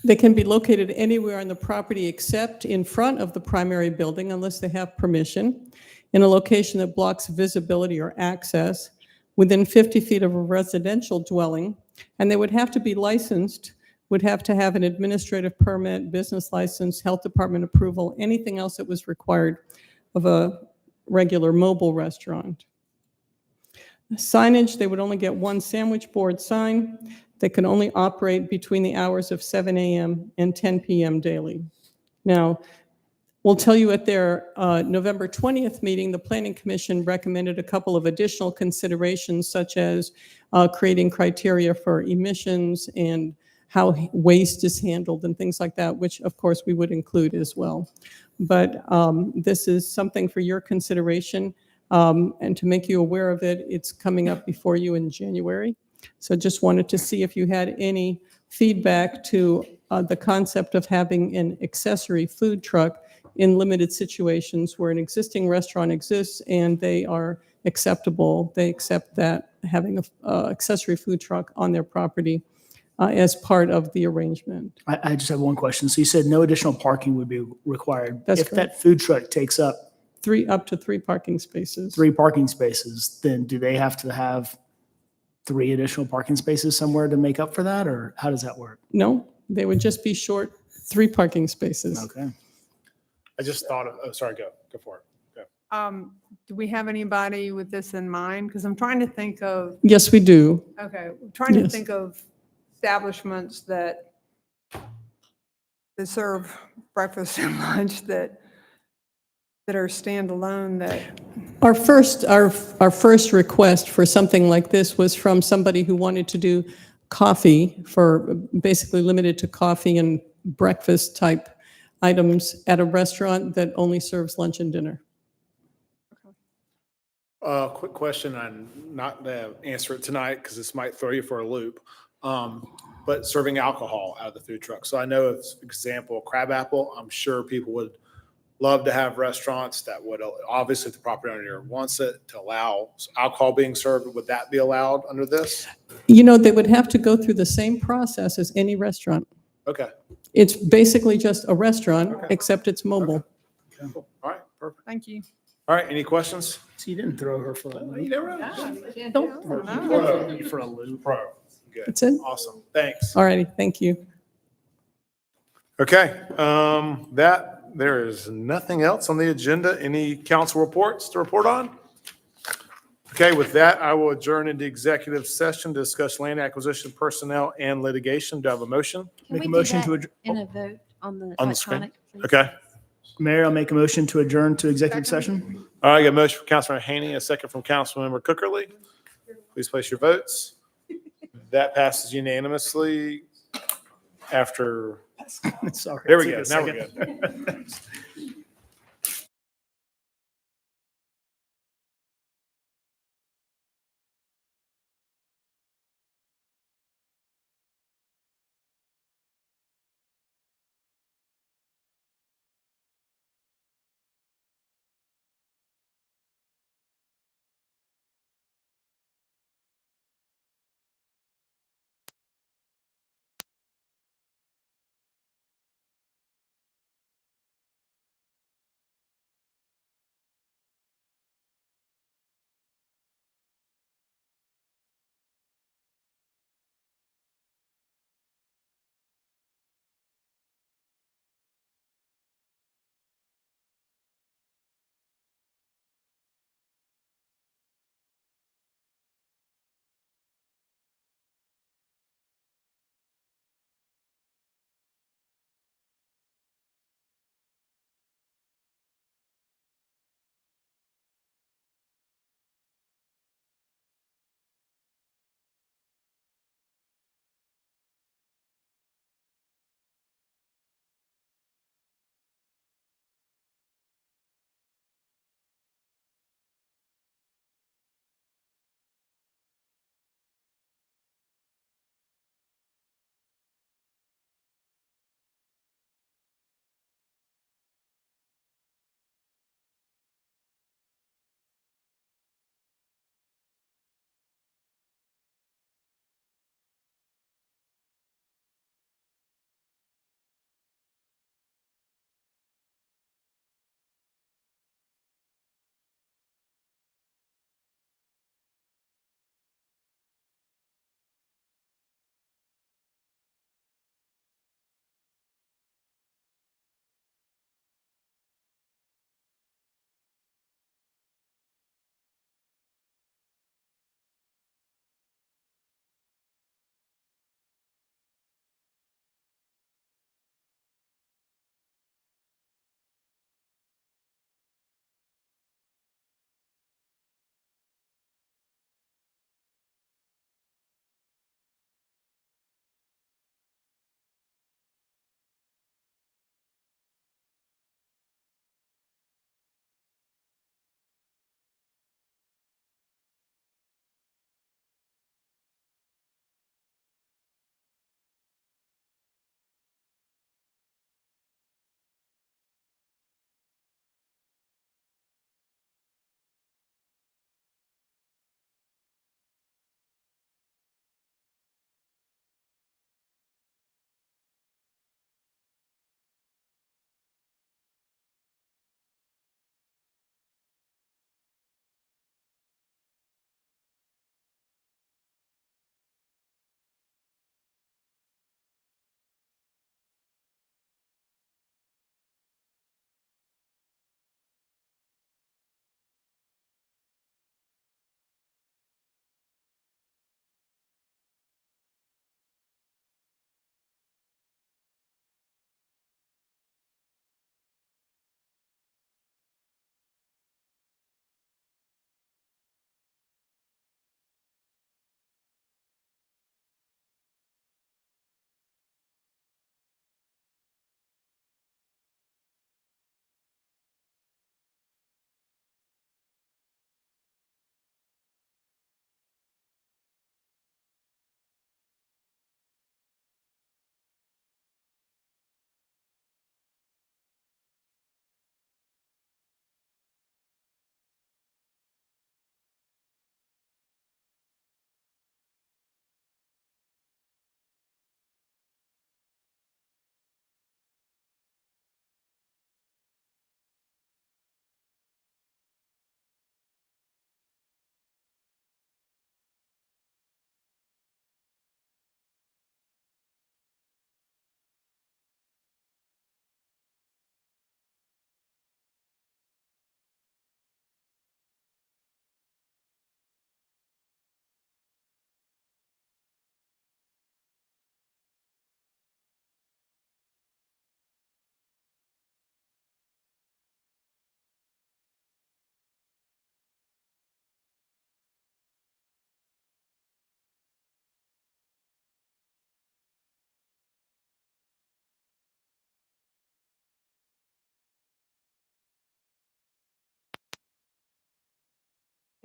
They can be located anywhere on the property except in front of the primary building unless they have permission, in a location that blocks visibility or access, within 50 feet of a residential dwelling, and they would have to be licensed, would have to have an administrative permit, business license, health department approval, anything else that was required of a regular mobile restaurant. Signage, they would only get one sandwich board sign. They can only operate between the hours of 7 a.m. and 10 p.m. daily. Now, we'll tell you at their November 20th meeting, the Planning Commission recommended a couple of additional considerations, such as creating criteria for emissions and how waste is handled and things like that, which of course we would include as well. But this is something for your consideration, and to make you aware of it, it's coming up before you in January. So just wanted to see if you had any feedback to the concept of having an accessory food truck in limited situations where an existing restaurant exists and they are acceptable. They accept that having an accessory food truck on their property as part of the arrangement. I just have one question. So you said no additional parking would be required. That's If correct. that food truck takes up Up to three parking spaces. 3 parking spaces, then do they have to have 3 additional parking spaces somewhere to make up for that, or how does that work? No, they would just be short 3 parking spaces. Okay. I just thought of, sorry, go for it. Go. Do we have anybody with this in mind? Because I'm trying to think of, Yes, we do. okay, I'm trying to Yes. think of establishments that serve breakfast and lunch that are standalone that. Our first request for something like this was from somebody who wanted to do coffee, for basically limited to coffee and breakfast type items at a restaurant that only serves lunch and dinner. Quick question, I'm not going to answer it tonight because this might throw you for a loop. But serving alcohol out of the food truck. So I know, as example, Crabapple, I'm sure people would love to have restaurants that would, obviously, if the property owner wants it, to allow alcohol being served. Would that be allowed under this? You know, they would have to go through the same process as any restaurant. Okay. It's basically just a restaurant, except it's mobile. Okay. Cool. All right, perfect. Thank you. All right, any questions? So you didn't throw her for a loop. Don't. Throw me for a loop. Pro. Good. That's it. Awesome. Thanks. All righty, thank you. Okay, there is nothing else on the agenda. Any council reports to report on? Okay, with that, I will adjourn into executive session to discuss land acquisition, personnel, and litigation. Do I have a motion? Can Make we a do motion that to adjourn. in a vote on the On the screen? electronic? please? Okay. Mayor, I'll make a motion to adjourn to executive session. All right, I got a motion from Councilmember Haney, a second from Councilmember Cookerly. Please place your votes. That passes unanimously after, Sorry. there we Take go. a Now we're second. good.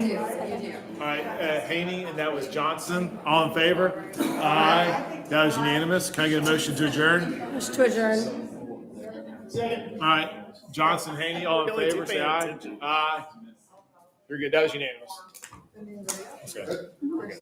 All right, Haney, and that was Johnson. All in favor? Aye. That was unanimous. Can I get a motion to adjourn? Motion to adjourn. All right, Johnson, Haney, all in favor, say aye. Aye. You're good. That was unanimous. Okay.